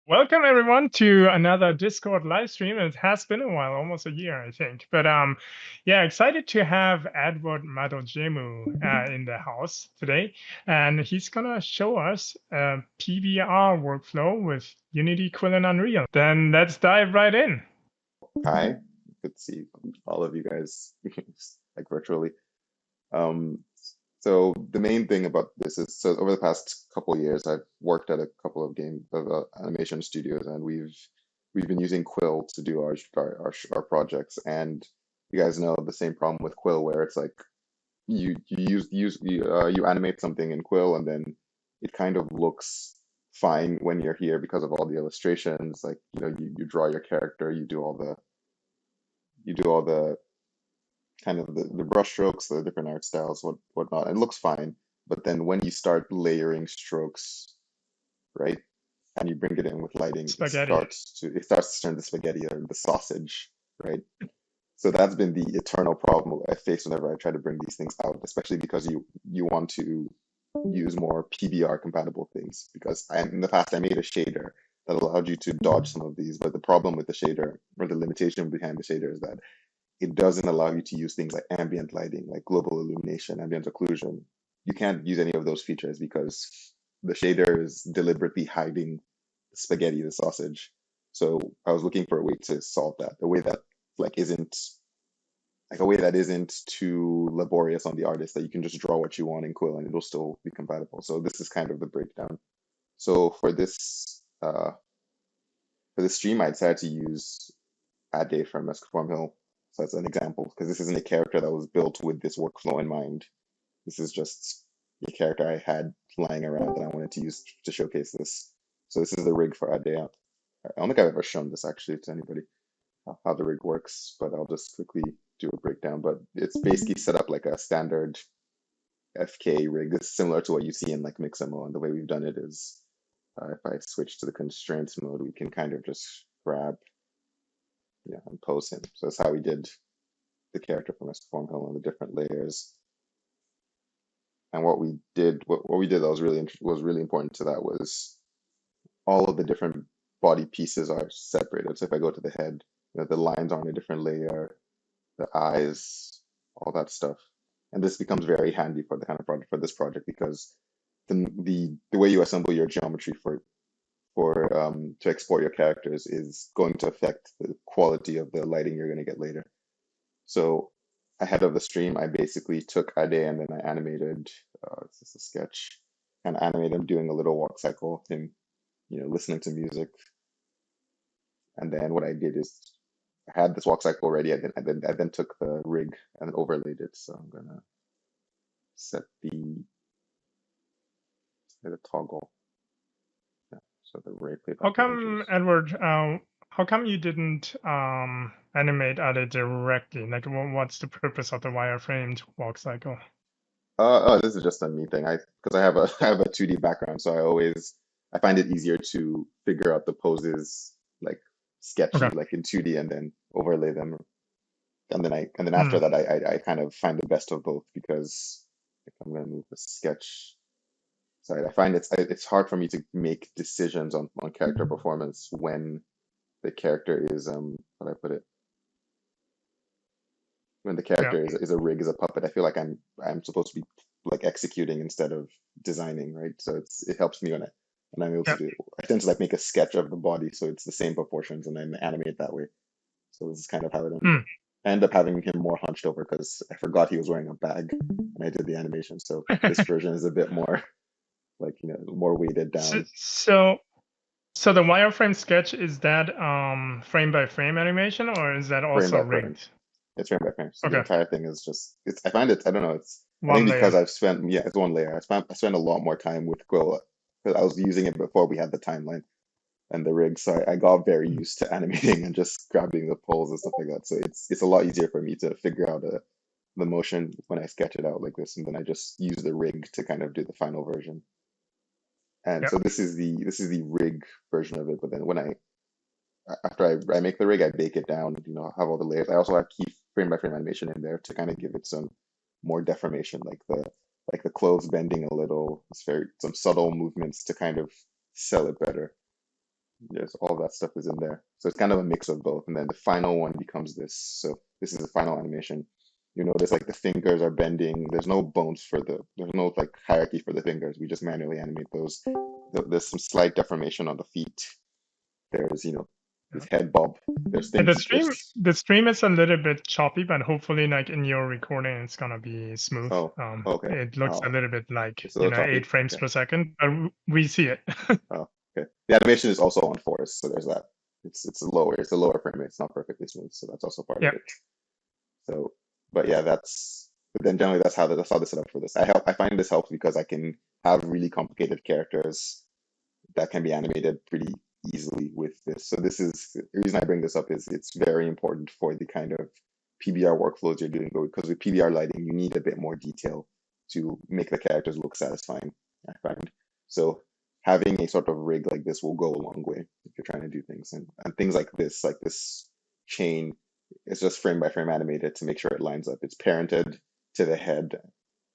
Welcome everyone to another Discord live stream. It has been a while, almost a year, I think. But yeah, excited to have Edward Madojemu in the house today, and he's gonna show us a PBR workflow with Unity, Quill, and Unreal. Then let's dive right in. Hi, good to see all of you guys like virtually. Um, so the main thing about this is, so over the past couple of years, I've worked at a couple of animation studios, and we've been using Quill to do our projects. And you guys know the same problem with Quill, where it's like you animate something in Quill, and then it kind of looks fine when you're here because of all the illustrations. Like you draw your character, you do all the kind of the brush strokes, the different art styles, whatnot, and it looks fine. But then when you start layering strokes, right, and you bring it in with lighting, Spaghetti. it starts to turn the spaghetti or the sausage, right? So that's been the eternal problem I face whenever I try to bring these things out, especially because you want to use more PBR compatible things. Because in the past I made a shader that allowed you to dodge some of these, but the problem with the shader, or the limitation behind the shader, is that it doesn't allow you to use things like ambient lighting, like global illumination, ambient occlusion. You can't use any of those features because the shader is deliberately hiding the spaghetti, the sausage. So I was looking for a way to solve that, a way that isn't like a way that isn't too laborious on the artist, that you can just draw what you want in Quill and it'll still be compatible. So this is kind of the breakdown. So for this stream, I decided to use Ade from Escaform Hill. So that's an example, because this isn't a character that was built with this workflow in mind. This is just a character I had lying around that I wanted to use to showcase this. So this is the rig for Ade. I don't think I've ever shown this actually to anybody, how the rig works, but I'll just quickly do a breakdown. But it's basically set up like a standard FK rig. It's similar to what you see in like Mixamo, and the way we've done it is if I switch to the constraints mode, we can kind of just grab, and pose him. So that's how we did the character from Escaform Hill and the different layers. And what we did that was really important to that was all of the different body pieces are separated. So if I go to the head, the lines are on a different layer, the eyes, all that stuff. And this becomes very handy for the kind of project for this project, because the way you assemble your geometry to export your characters is going to affect the quality of the lighting you're going to get later. So ahead of the stream, I basically took Ade and then I animated, this is a sketch, and animated him doing a little walk cycle, him, listening to music. And then what I did is I had this walk cycle ready. I then took the rig and overlaid it. So I'm gonna set the toggle. Yeah, so the ray How playback come, images. Edward? How come you didn't animate Ade directly? Like, what's the purpose of the wireframed walk cycle? Oh, this is just a me thing. Because I have a I have a 2D background, so I find it easier to figure out the poses like sketchy, Okay. like in 2D, and then overlay them. And then Hmm. after that, I kind of find the best of both, because if I'm gonna move the sketch side, I find it's hard for me to make decisions on character performance when the character is how do I put it? When the Yeah. character is a rig, is a puppet. I feel like I'm supposed to be like executing instead of designing, right? So it helps me when I'm able to Yeah. do it. I tend to like make a sketch of the body so it's the same proportions, and then animate that way. So this is kind of how Hmm. I end up having him more hunched over because I forgot he was wearing a bag and I did the animation. So this version is a bit more like, more weighted So, down. so, so the wireframe sketch, is that frame by frame animation, or is that Frame also by frame. rigged? It's frame by frame. So the Okay, entire thing is just I find it, I don't know, I think one because layer. it's one layer. I spent a lot more time with Quill because I was using it before we had the timeline and the rig. So I got very used to animating and just grabbing the poles and stuff like that. So it's a lot easier for me to figure out the motion when I sketch it out like this, and then I just use the rig to kind of do the final version. And Yeah. so this is the rig version of it. But then after I make the rig, I bake it down, have all the layers. I also have key frame by frame animation in there to kind of give it some more deformation, like the clothes bending a little. It's very some subtle movements to kind of sell it better. Yes, all that stuff is in there. So it's kind of a mix of both. And then the final one becomes this. So this is the final animation. You notice like the fingers are bending. There's no bones for there's no like hierarchy for the fingers. We just manually animate those. There's some slight deformation on the feet. There's, this head bob. There's And things, there's, the stream is a little bit choppy, but hopefully, like in your recording, it's gonna be smooth. oh, okay. It looks a Oh, little bit like it's a little 8 choppy. frames Okay. per second, but we see it. Oh, okay. The animation is also on force, so there's that. It's a lower frame rate. It's not perfectly smooth, so that's also part of Yeah. it. So, but yeah, but then generally that's how the setup for this. I find this helps because I can have really complicated characters that can be animated pretty easily with this. So this is the reason I bring this up is it's very important for the kind of PBR workflows you're doing, because with PBR lighting, you need a bit more detail to make the characters look satisfying, I find. So having a sort of rig like this will go a long way if you're trying to do things. And things like this chain is just frame by frame animated to make sure it lines up. It's parented to the head,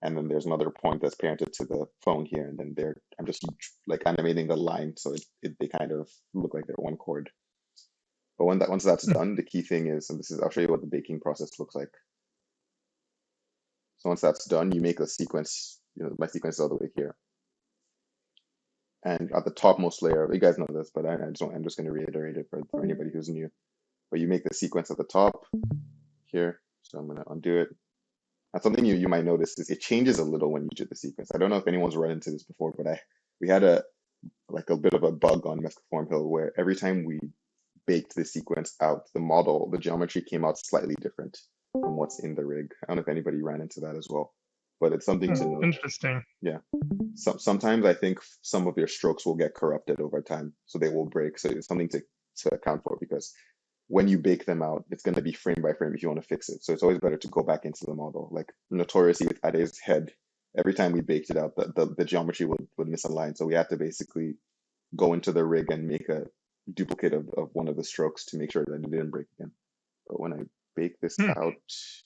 and then there's another point that's parented to the phone here, and then I'm just like animating the line so they kind of look like they're one chord. But once that's done, the key thing is, and I'll show you what the baking process looks like. So once that's done, you make a sequence. My sequence is all the way here, and at the topmost layer, you guys know this, but I'm just going to reiterate it for anybody who's new. But you make the sequence at the top here. So I'm going to undo it. And something you might notice is it changes a little when you do the sequence. I don't know if anyone's run into this before, but we had a bit of a bug on Mescaform Hill where every time we baked the sequence out, the geometry came out slightly different from what's in the rig. I don't know if anybody ran into that as well, but it's something to note. Interesting. Yeah. Sometimes I think some of your strokes will get corrupted over time, so they will break. So it's something to account for, because when you bake them out, it's going to be frame by frame if you want to fix it. So it's always better to go back into the model. Like notoriously with Ade's head, every time we baked it out, the geometry would misalign. So we had to basically go into the rig and make a duplicate of one of the strokes to make sure that it didn't break again. But when I bake this Hmm. out,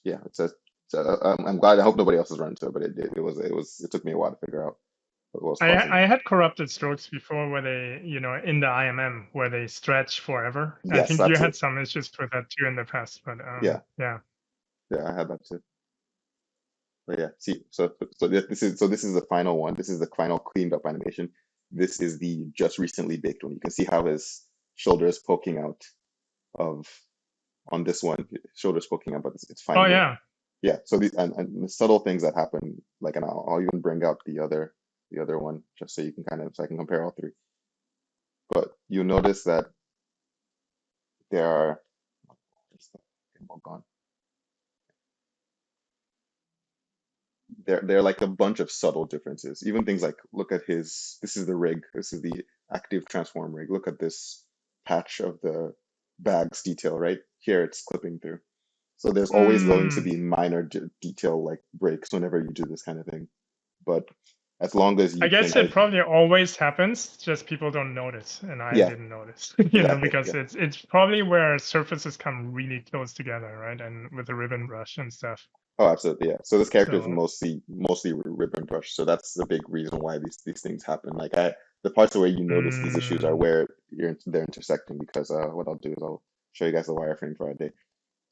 yeah, I'm glad. I hope nobody else has run into it, but it took me a while to figure out what was causing I it. had corrupted strokes before where they, in the IMM where they stretch forever. I Yes, think you that's it. had some issues with that too in the past, but Yeah, yeah. yeah, I had that too. But yeah, see, this is the final one. This is the final cleaned up animation. This is the just recently baked one. You can see how his shoulder is poking out of on this one. Shoulders poking out, but it's Oh fine there. yeah. Yeah. So and the subtle things that happen, like, and I'll even bring out the other one just so you can so I can compare all three. But you notice that there are. All gone. There are like a bunch of subtle differences. Even things like, look at this is the rig. This is the active transform rig. Look at this patch of the bags detail right here. It's clipping through. So there's always going to Mm. be minor detail like breaks whenever you do this kind of thing. But as long as I you can, guess it probably always happens, just people don't notice, and I yeah, didn't notice, exactly, because yeah. it's probably where surfaces come really close together, right? And with the ribbon brush and stuff. Oh, absolutely, yeah. So this character is So, mostly ribbon brush. So that's the big reason why these things happen. The parts where you notice these issues are mm, where they're intersecting, because what I'll do is I'll show you guys the wireframe for a day.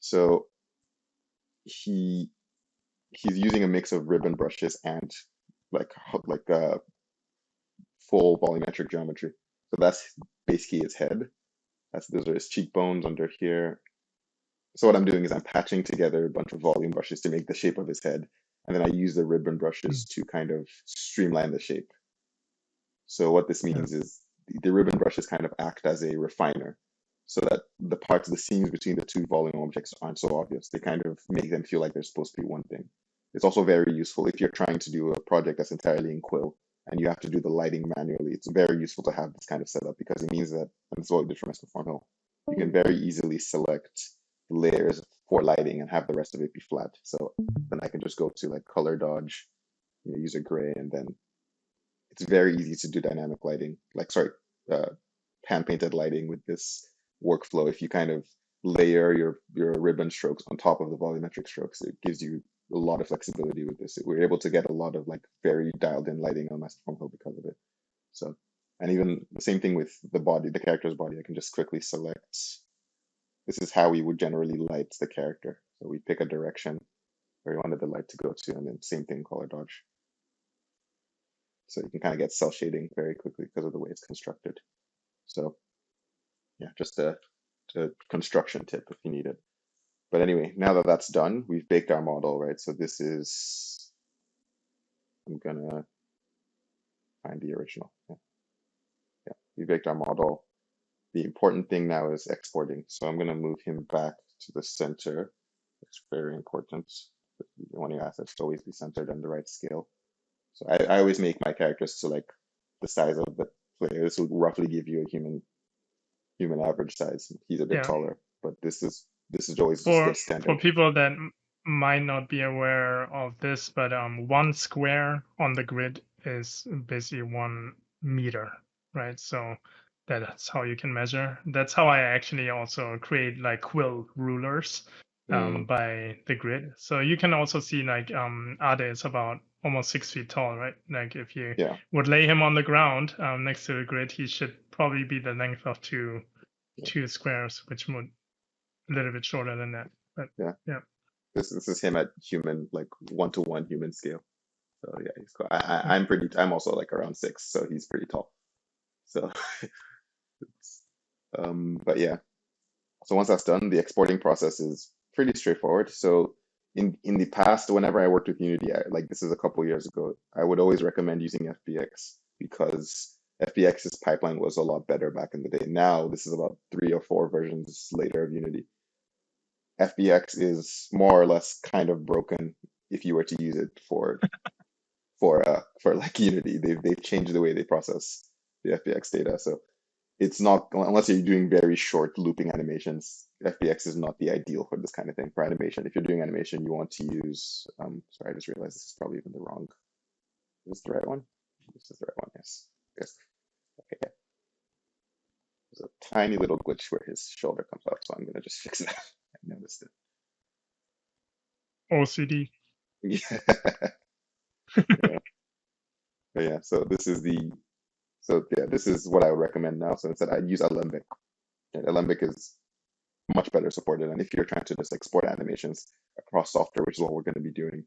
So he he's using a mix of ribbon brushes and like full volumetric geometry. So that's basically his head. Those are his cheekbones under here. So what I'm doing is I'm patching together a bunch of volume brushes to make the shape of his head, and then I use the ribbon brushes mm, to kind of streamline the shape. So what this yeah. means is the ribbon brushes kind of act as a refiner, so that the seams between the two volume objects aren't so obvious. They kind of make them feel like they're supposed to be one thing. It's also very useful if you're trying to do a project that's entirely in Quill and you have to do the lighting manually. It's very useful to have this kind of setup, because it means that, and this is what we did for Mesco Hill, you can very easily select layers for lighting and have the rest of it be flat. So then I can just go to like color dodge, use a gray, and then it's very easy to do dynamic lighting, uh, hand painted lighting with this workflow. If you kind of layer your ribbon strokes on top of the volumetric strokes, it gives you a lot of flexibility with this. We're able to get a lot of like very dialed in lighting on Master Hill because of it. So And even the same thing with the body, the character's body. I can just quickly select. This is how we would generally light the character. So we pick a direction where we wanted the light to go to, and then same thing, color dodge. So you can kind of get cell shading very quickly because of the way it's constructed. So yeah, just a construction tip if you need it. But anyway, now that that's done, we've baked our model, right? So this is, I'm gonna find the original. Yeah, yeah, we baked our model. The important thing now is exporting. So I'm gonna move him back to the center. It's very important. You want your assets to always be centered on the right scale. So I always make my characters so like the size of the player. This will roughly give you a human average size. He's a bit Yeah. taller, but this is always just For the standard. people that might not be aware of this, but one square on the grid is basically 1 meter, right? So that's how you can measure. That's how I actually also create like quill rulers Mm, by the grid. So you can also see like Ade is about almost 6 feet tall, right? Like if you yeah, would lay him on the ground next to the grid, he should probably be the length of yeah, two squares, which would a little bit shorter than that. But yeah. yeah, This is him at human, like 1-to-1 human scale. So yeah, he's cool. yeah. I'm also like around 6, so he's pretty tall. So but yeah. So once that's done, the exporting process is pretty straightforward. So in the past, whenever I worked with Unity, like this is a couple years ago, I would always recommend using FBX because FBX's pipeline was a lot better back in the day. Now this is about 3 or 4 versions later of Unity. FBX is more or less kind of broken if you were to use it for like Unity. They've changed the way they process the FBX data. So it's not, unless you're doing very short looping animations, FBX is not the ideal for this kind of thing for animation. If you're doing animation, you want to use, sorry, I just realized this is probably even the wrong, is this the right one? This is the right one, yes. Yes. Okay, yeah. There's a tiny little glitch where his shoulder comes up, so I'm gonna just fix that. I noticed OCD. it. Yeah, but yeah, so this is what I would recommend now. So instead I'd use Alembic. And Alembic is much better supported. And if you're trying to just export animations across software, which is what we're going to be doing,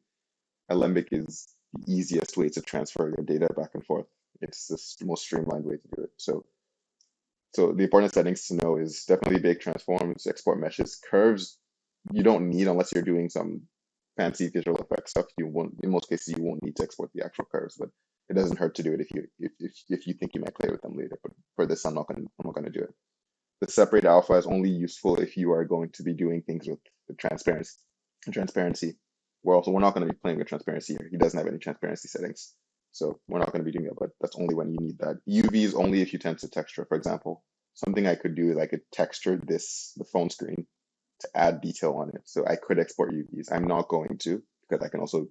Alembic is the easiest way to transfer your data back and forth. It's the most streamlined way to do it. So the important settings to know is definitely bake transforms, export meshes, curves. You don't need unless you're doing some fancy visual effects stuff. You won't, in most cases, you won't need to export the actual curves, but it doesn't hurt to do it if you think you might play with them later. But for this, I'm not gonna do it. The separate alpha is only useful if you are going to be doing things with the transparency. We're not going to be playing with transparency here. He doesn't have any transparency settings. So we're not going to be doing it, but that's only when you need that. UV is only if you tend to texture. For example, something I could do is I could texture the phone screen to add detail on it. So I could export UVs. I'm not going to because I can also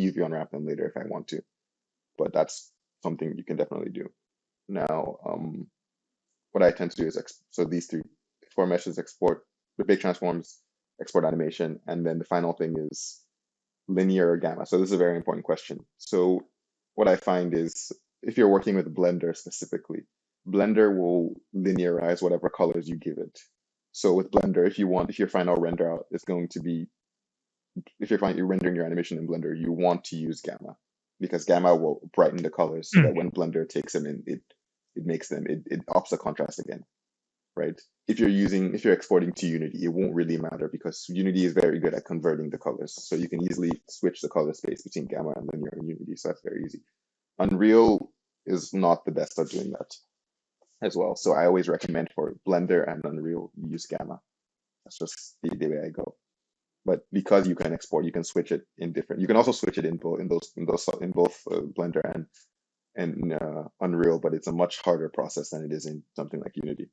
UV unwrap them later if I want to. But that's something you can definitely do. Now, what I tend to do is so these 4 meshes export the big transforms, export animation, and then the final thing is linear or gamma. So this is a very important question. So what I find is if you're working with Blender specifically, Blender will linearize whatever colors you give it. So with Blender, if your final render out is going to be, if you're rendering your animation in Blender, you want to use gamma because gamma will brighten the colors so that when Blender takes them in, it makes them, it ups the contrast again, right? If you're exporting to Unity, it won't really matter because Unity is very good at converting the colors. So you can easily switch the color space between gamma and linear in Unity. So that's very easy. Unreal is not the best at doing that as well. So I always recommend for Blender and Unreal, you use gamma. That's just the way I go. But because you can export, you can switch it in different. You can also switch it in both Blender and Unreal, but it's a much harder process than it is in something like Unity,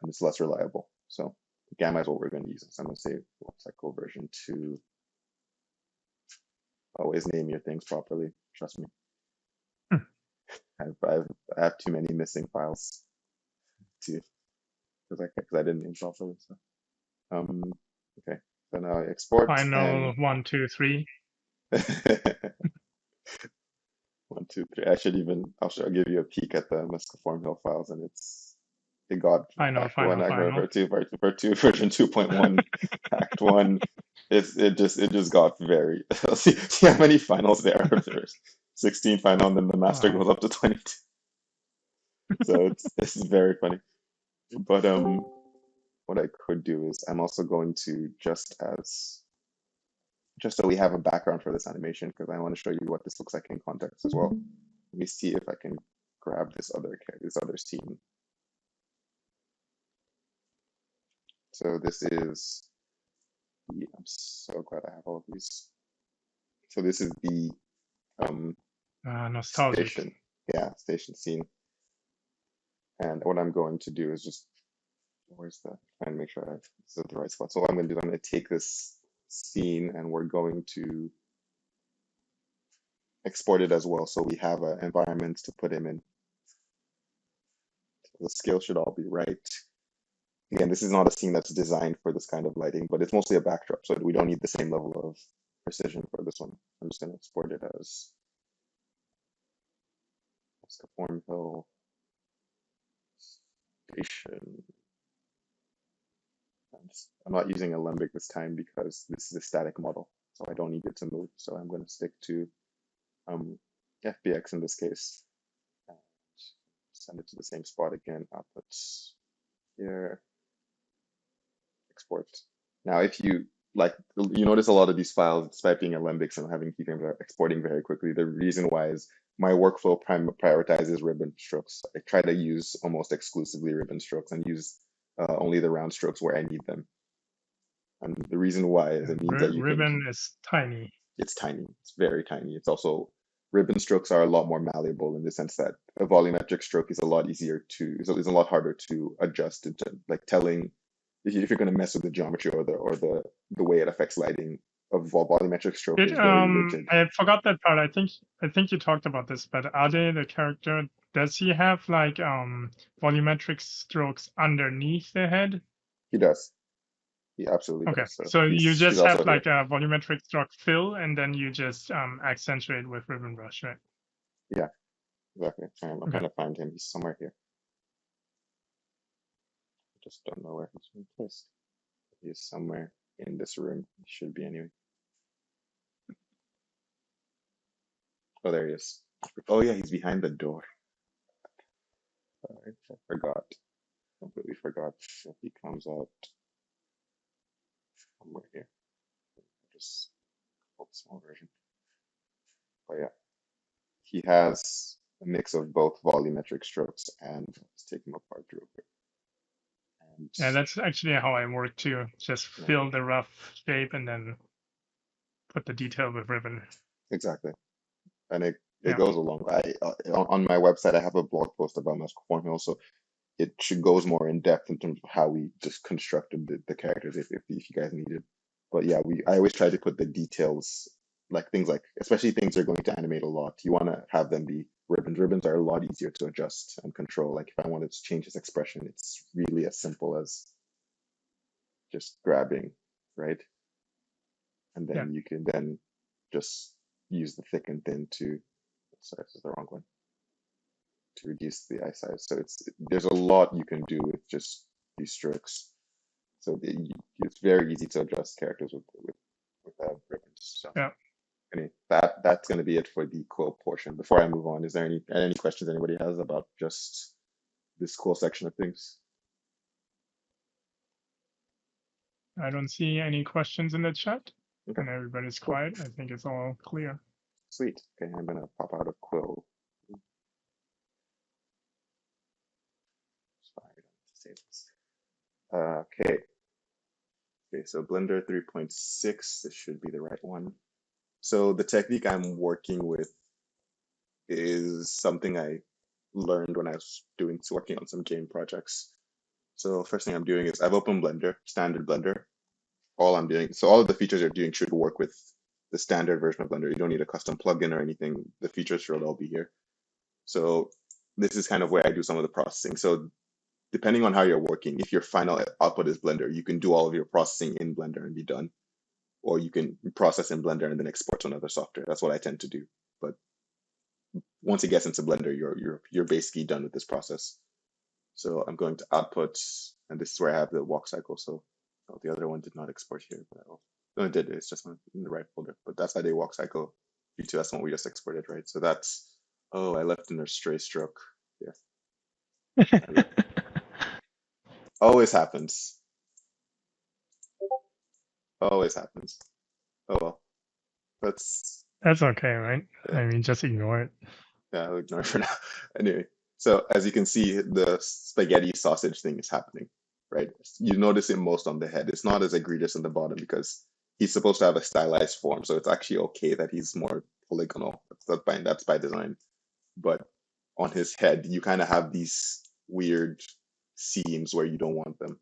and it's less reliable. So gamma is what we're going to use. So I'm going to say cycle version 2. Always name your things properly. Trust me. I have too many missing files too because I didn't name properly. So okay. So now I export Final and 1, 2, 3. 1, 2, 3. I'll give you a peek at the Mescaform Hill files, and it got Final, Act 1, final, final. Part 2, version 2.1, Act 1. It just got very. See how many finals there are. There's 16 final, and then the master Wow. goes up to 22. So this is very funny. But what I could do is I'm also going to just so we have a background for this animation, because I want to show you what this looks like in context as well. Let me see if I can grab this other scene. So this is I'm so glad I have all of these. So this is the Nostalgic. station scene. And what I'm going to do is just try and make sure this is at the right spot. So what I'm going to do is I'm going to take this scene and we're going to export it as well, so we have an environment to put him in. The scale should all be right. Again, this is not a scene that's designed for this kind of lighting, but it's mostly a backdrop, so we don't need the same level of precision for this one. I'm just going to export it as Form Hill Station. I'm not using Alembic this time because this is a static model, so I don't need it to move. So I'm going to stick to FBX in this case. And send it to the same spot again. Output here. Export. Now, if you notice a lot of these files, despite being alembics and having keyframes, are exporting very quickly. The reason why is my workflow prioritizes ribbon strokes. I try to use almost exclusively ribbon strokes and use only the round strokes where I need them. And the reason why is it means that ribbon is tiny. It's tiny. It's very tiny. It's also ribbon strokes are a lot more malleable in the sense that a volumetric stroke is a lot easier to, it's a lot harder to adjust to, like telling if you're going to mess with the geometry or the way it affects lighting. A volumetric stroke is very rigid. I forgot that part. I think you talked about this, but Ade, the character, does he have like volumetric strokes underneath the head? He does. He absolutely okay. does. So you just have like a volumetric stroke fill, and then you just accentuate with ribbon brush, right? Yeah, exactly. I'm trying to find him. He's somewhere here. I just don't know where he's been placed. He's somewhere in this room. He should be anyway. Oh, there he is. Oh yeah, he's behind the door. Alright, I forgot. Completely forgot. If he comes out somewhere here. Just hold the small version. But yeah. He has a mix of both volumetric strokes and let's take him apart real quick. Yeah, that's actually how I work too. Just fill the rough shape and then put the detail with ribbon. Exactly. And it goes along. On my website, I have a blog post about Mescaform Hill, so it goes more in depth in terms of how we just constructed the characters if you guys need it. But yeah, I always try to put the details, like things like, especially things that are going to animate a lot. You want to have them be ribbons. Ribbons are a lot easier to adjust and control. Like if I wanted to change his expression, it's really as simple as just grabbing, right? And then you can then just use the thick and thin to, sorry, this is the wrong one, to reduce the eye size. So there's a lot you can do with just these strokes. So it's very easy to adjust characters with ribbons. So anyway, that's going to be it for the Quill portion. Before I move on, is there any questions anybody has about just this Quill section of things? I don't see any questions in the chat. Okay. And everybody's quiet. I think it's all clear. Sweet. Okay, I'm gonna pop out of Quill. Okay. Okay, so Blender 3.6, this should be the right one. So the technique I'm working with is something I learned when I was working on some game projects. So first thing I'm doing is I've opened Blender, standard Blender. All I'm doing, so all of the features you're doing should work with the standard version of Blender. You don't need a custom plugin or anything. The features should all be here. So this is kind of where I do some of the processing. So depending on how you're working, if your final output is Blender, you can do all of your processing in Blender and be done. Or you can process in Blender and then export to another software. That's what I tend to do. But once it gets into Blender, you're basically done with this process. So I'm going to output, and this is where I have the walk cycle. So oh, the other one did not export here, but no, it did. It's just not in the right folder. But that's how they walk cycle V2. That's the one we just exported, right? So that's, oh, I left in a stray stroke. Yeah, always happens. Always happens. Oh well, that's That's okay, right? yeah. I mean, just ignore it. Yeah, I'll ignore it for now. Anyway, so as you can see, the spaghetti sausage thing is happening, right? You notice it most on the head. It's not as egregious on the bottom because he's supposed to have a stylized form, so it's actually okay that he's more polygonal. That's by design. But on his head, you kind of have these weird seams where you don't want them.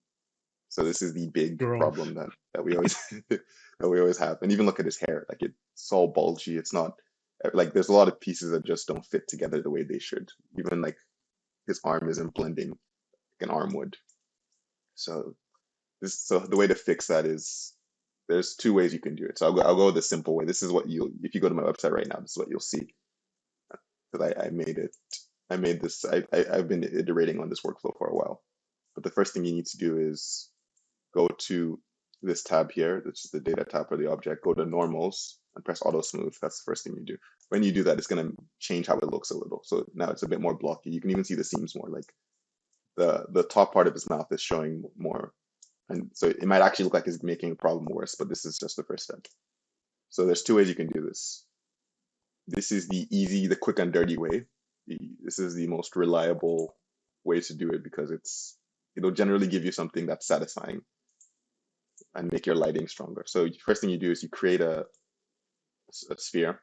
So this is the big Growth. problem that we always that we always have. And even look at his hair, like it's all bulgy. It's not like there's a lot of pieces that just don't fit together the way they should. Even like his arm isn't blending like an arm would. So so the way to fix that is there's two ways you can do it. So I'll go the simple way. This is what you if you go to my website right now, this is what you'll see. Because I made it. I made this. I've been iterating on this workflow for a while. But the first thing you need to do is go to this tab here, which is the data tab for the object, go to normals and press auto smooth. That's the first thing you do. When you do that, it's going to change how it looks a little. So now it's a bit more blocky. You can even see the seams more, like the top part of his mouth is showing more. And so it might actually look like it's making a problem worse, but this is just the first step. So there's two ways you can do this. This is the easy, the quick and dirty way. This is the most reliable way to do it because it'll generally give you something that's satisfying and make your lighting stronger. So first thing you do is you create a sphere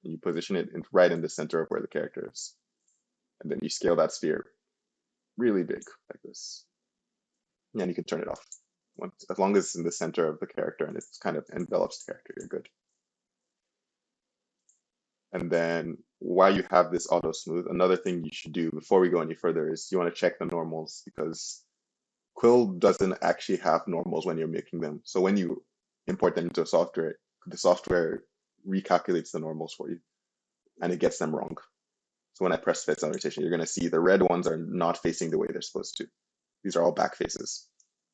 and you position it right in the center of where the character is. And then you scale that sphere really big like this. And you can turn it off. As long as it's in the center of the character and it kind of envelops the character, you're good. And then while you have this auto smooth, another thing you should do before we go any further is you want to check the normals because Quill doesn't actually have normals when you're making them. So when you import them into a software, the software recalculates the normals for you and it gets them wrong. So when I press fit rotation, you're going to see the red ones are not facing the way they're supposed to. These are all back faces.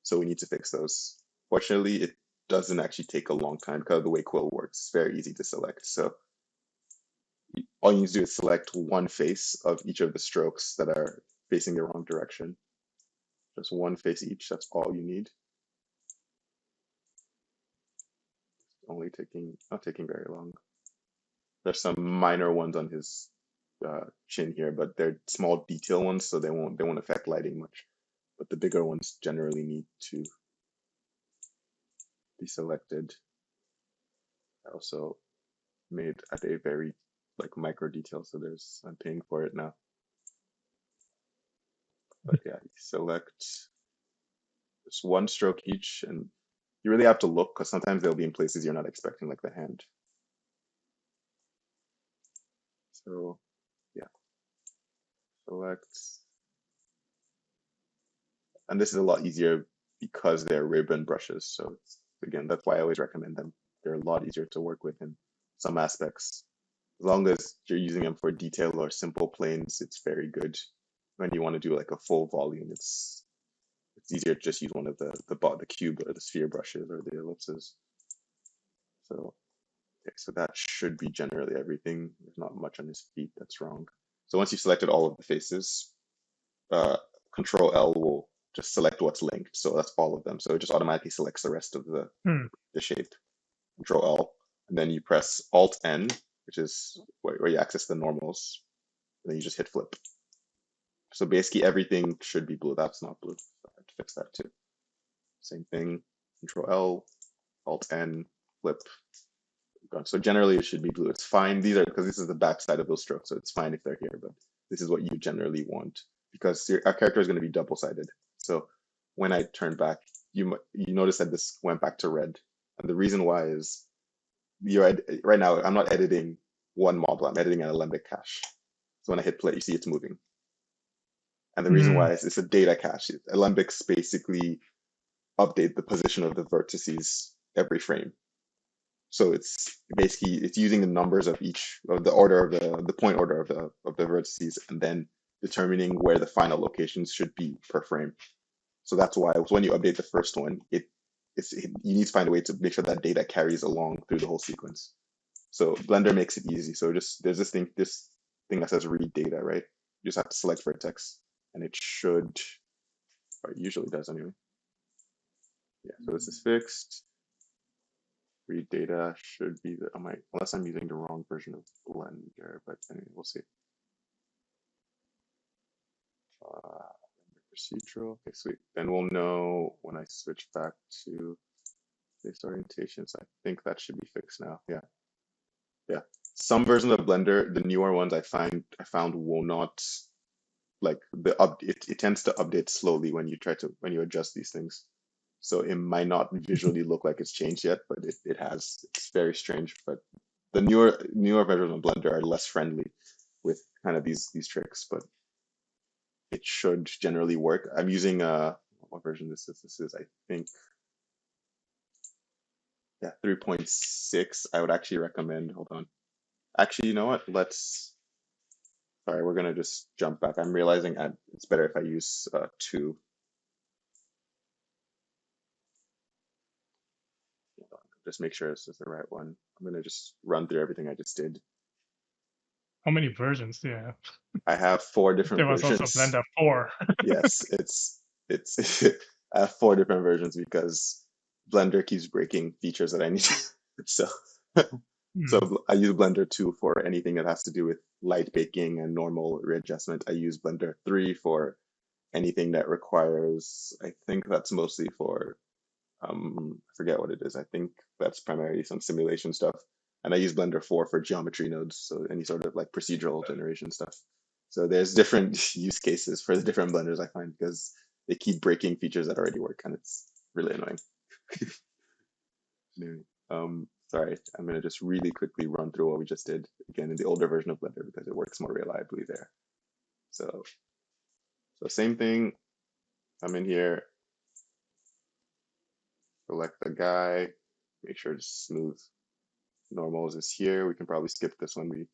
So we need to fix those. Fortunately, it doesn't actually take a long time because of the way Quill works. It's very easy to select. So all you need to do is select one face of each of the strokes that are facing the wrong direction. Just one face each, that's all you need. Only not taking very long. There's some minor ones on his chin here, but they're small detail ones, so they won't affect lighting much. But the bigger ones generally need to be selected. I also made at a very like micro detail, so I'm paying for it now. But yeah, you select just one stroke each, and you really have to look because sometimes they'll be in places you're not expecting, like the hand. So yeah, select. And this is a lot easier because they're ribbon brushes. So again, that's why I always recommend them. They're a lot easier to work with in some aspects. As long as you're using them for detail or simple planes, it's very good. When you want to do like a full volume, it's easier to just use one of the cube or the sphere brushes or the ellipses. So okay, so that should be generally everything. There's not much on his feet that's wrong. So once you've selected all of the faces, Control L will just select what's linked. So that's all of them. So it just automatically selects the rest of the shape. Control L, and then you press Alt N, which is where you access the normals. And then you just hit flip. So basically everything should be blue. That's not blue. So I have to fix that too. Same thing. Control L, Alt N, flip. So generally it should be blue. It's fine. These are because this is the back side of those strokes, so it's fine if they're here, but this is what you generally want because our character is going to be double-sided. So when I turn back, you notice that this went back to red. And the reason why is right now I'm not editing one model, I'm editing an alembic cache. So when I hit play, you see it's moving. And the reason why is it's a data cache. Alembics basically update the position of the vertices every frame. So it's basically it's using the numbers of each of the order of the point order of the vertices and then determining where the final locations should be per frame. So that's why when you update the first one, you need to find a way to make sure that data carries along through the whole sequence. So Blender makes it easy. So just there's this thing that says read data, right? You just have to select vertex, and it should, or it usually does anyway. Yeah. So this is fixed. Read data should be the, unless I'm using the wrong version of Blender, but anyway, we'll see. Procedural. Okay, sweet. Then we'll know when I switch back to face orientations. I think that should be fixed now. Yeah. Yeah. Some versions of Blender, the newer ones I found will not like it tends to update slowly when you adjust these things. So it might not visually look like it's changed yet, but it has. It's very strange. But the newer versions of Blender are less friendly with kind of these tricks, but it should generally work. I'm using what version this is? This is, I think, yeah, 3.6. I would actually recommend, hold on. Actually, you know what? Sorry, we're gonna just jump back. I'm realizing it's better if I use 2. Just make sure this is the right one. I'm gonna just run through everything I just did. How many versions do you have? I have 4 different There was also versions. Blender 4. Yes, it's I have 4 different versions because Blender keeps breaking features that I need. So so I use Blender 2 for anything that has to do with light baking and normal readjustment. I use Blender 3 for anything that requires, I think that's mostly for I forget what it is. I think that's primarily some simulation stuff. And I use Blender 4 for geometry nodes, so any sort of like procedural generation stuff. So there's different use cases for the different blenders I find because they keep breaking features that already work, and it's really annoying. Anyway, sorry, I'm gonna just really quickly run through what we just did again in the older version of Blender because it works more reliably there. So same thing. I'm in here, select the guy, make sure it's smooth. Normals is here. We can probably skip this when we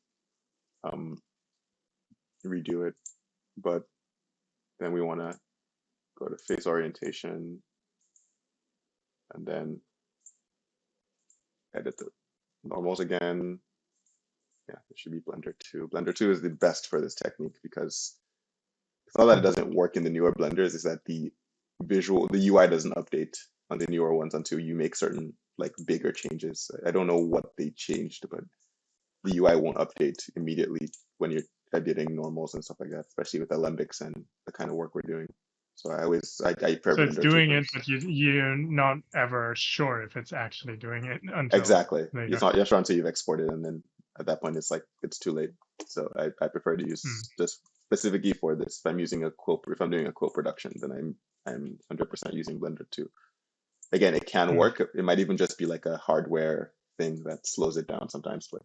redo it, but then we want to go to face orientation and then edit the normals again. Yeah, it should be Blender 2. Blender 2 is the best for this technique because it's not that it doesn't work in the newer Blenders, is that the UI doesn't update on the newer ones until you make certain like bigger changes. I don't know what they changed, but the UI won't update immediately when you're editing normals and stuff like that, especially with Alembics and the kind of work we're doing. So I prefer So it's Blender 2 doing it, first. but you're not ever sure if it's actually doing it until Exactly. later. It's not sure until you've exported, and then at that point it's like it's too late. So I prefer to use just specifically for this. If I'm doing a quilt production, then I'm 100% using Blender 2. Again, it can work. It might even just be like a hardware thing that slows it down sometimes, but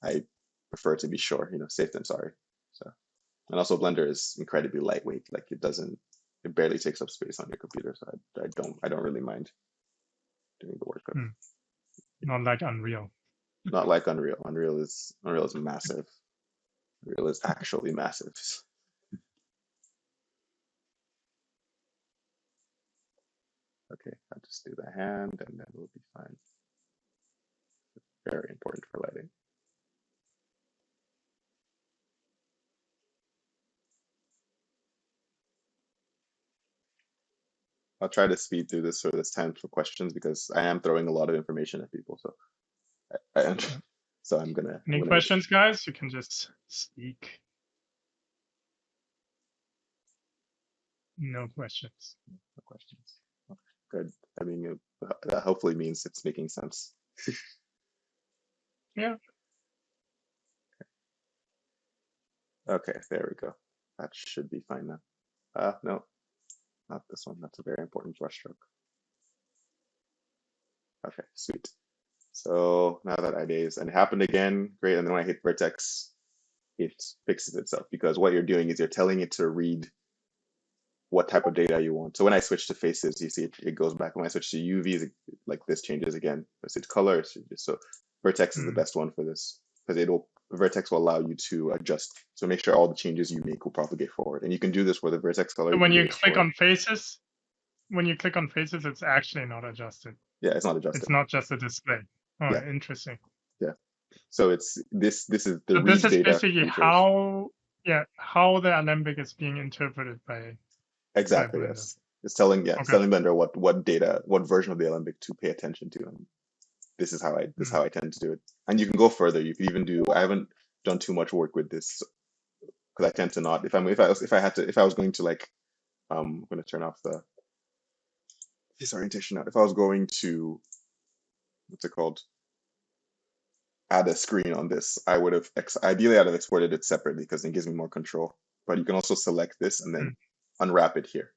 I prefer to be sure, safe than sorry. So, and also Blender is incredibly lightweight. Like it barely takes up space on your computer. So I don't really mind doing the work of it. Not like Unreal. Not like Unreal. Unreal is massive. Unreal is actually massive. Okay, I'll just do the hand and then we'll be fine. Very important for lighting. I'll try to speed through this so there's time for questions because I am throwing a lot of information at people. So so I'm gonna. Any questions, guys? You can just speak. No questions. No questions. Okay, good. I mean, that hopefully means it's making sense. Yeah. Okay, there we go. That should be fine now. No, not this one. That's a very important brushstroke. Okay, sweet. So now that IDAs, and it happened again, great. And then when I hit vertex, it fixes itself because what you're doing is you're telling it to read what type of data you want. So when I switch to faces, you see it goes back. When I switch to UVs, like this changes again. It's color. So vertex is the best one for this because vertex will allow you to adjust. So make sure all the changes you make will propagate forward. And you can do this for the vertex color. So You when can do you this click for, on faces, it's actually not adjusted. yeah, it's not adjusted. It's not just a display. Oh, Yeah. interesting. Yeah. So it's this is the So read this is data basically features. how the Alembic is being interpreted by Exactly, Blender. yes. It's telling Okay. telling Blender what version of the Alembic to pay attention to. And this is how I tend to do it. And you can go further. You can even do, I haven't done too much work with this because I tend to not, if I was going to like, I'm going to turn off this orientation now. If I was going to, what's it called? Add a screen on this, I would have ideally I'd have exported it separately because it gives me more control. But you can also select this and then unwrap it here.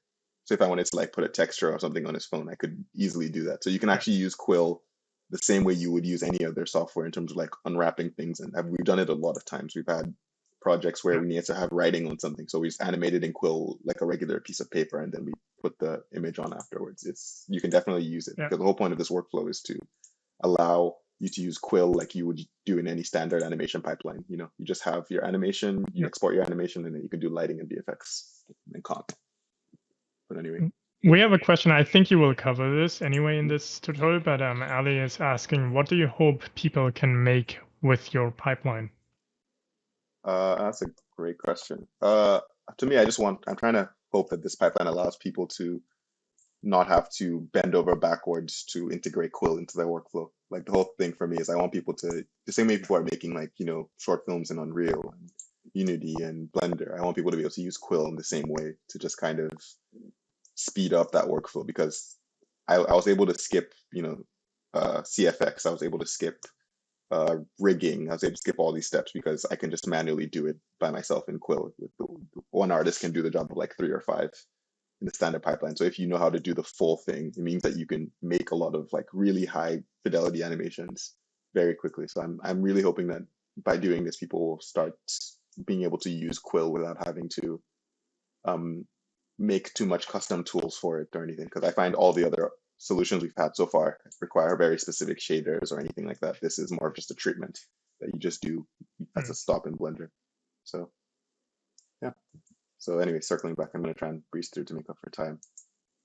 So if I wanted to like put a texture or something on his phone, I could easily do that. So you can actually use Quill the same way you would use any other software in terms of like unwrapping things. And we've done it a lot of times. We've had projects where we needed to have writing on something. So we just animated in Quill like a regular piece of paper and then we put the image on afterwards. You can definitely use it because the whole point of this workflow is to allow you to use Quill like you would do in any standard animation pipeline. You just have your animation, you export your animation, and then you can do lighting and VFX and comp. But anyway. We have a question. I think you will cover this anyway in this tutorial, but Ali is asking, what do you hope people can make with your pipeline? That's a great question. To me, I'm trying to hope that this pipeline allows people to not have to bend over backwards to integrate Quill into their workflow. Like the whole thing for me is I want people to, the same way people are making like, short films in Unreal and Unity and Blender, I want people to be able to use Quill in the same way to just kind of speed up that workflow because I was able to skip, CFX, I was able to skip rigging, I was able to skip all these steps because I can just manually do it by myself in Quill. One artist can do the job of like 3 or 5 in the standard pipeline. So if you know how to do the full thing, it means that you can make a lot of like really high fidelity animations very quickly. So I'm really hoping that by doing this, people will start being able to use Quill without having to make too much custom tools for it or anything. Because I find all the other solutions we've had so far require very specific shaders or anything like that. This is more of just a treatment that you just do as a stop in Blender. So yeah. So anyway, circling back, I'm going to try and breeze through to make up for time.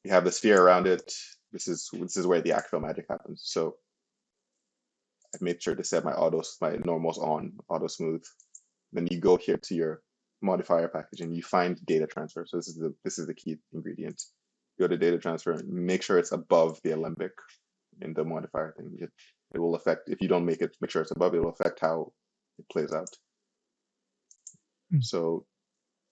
You have the sphere around it. This is where the actual magic happens. So I've made sure to set my normals on auto smooth. Then you go here to your modifier package and you find data transfer. So this is the key ingredient. Go to data transfer and make sure it's above the alembic in the modifier thing. It will affect, if you don't make sure it's above, it will affect how it plays out. So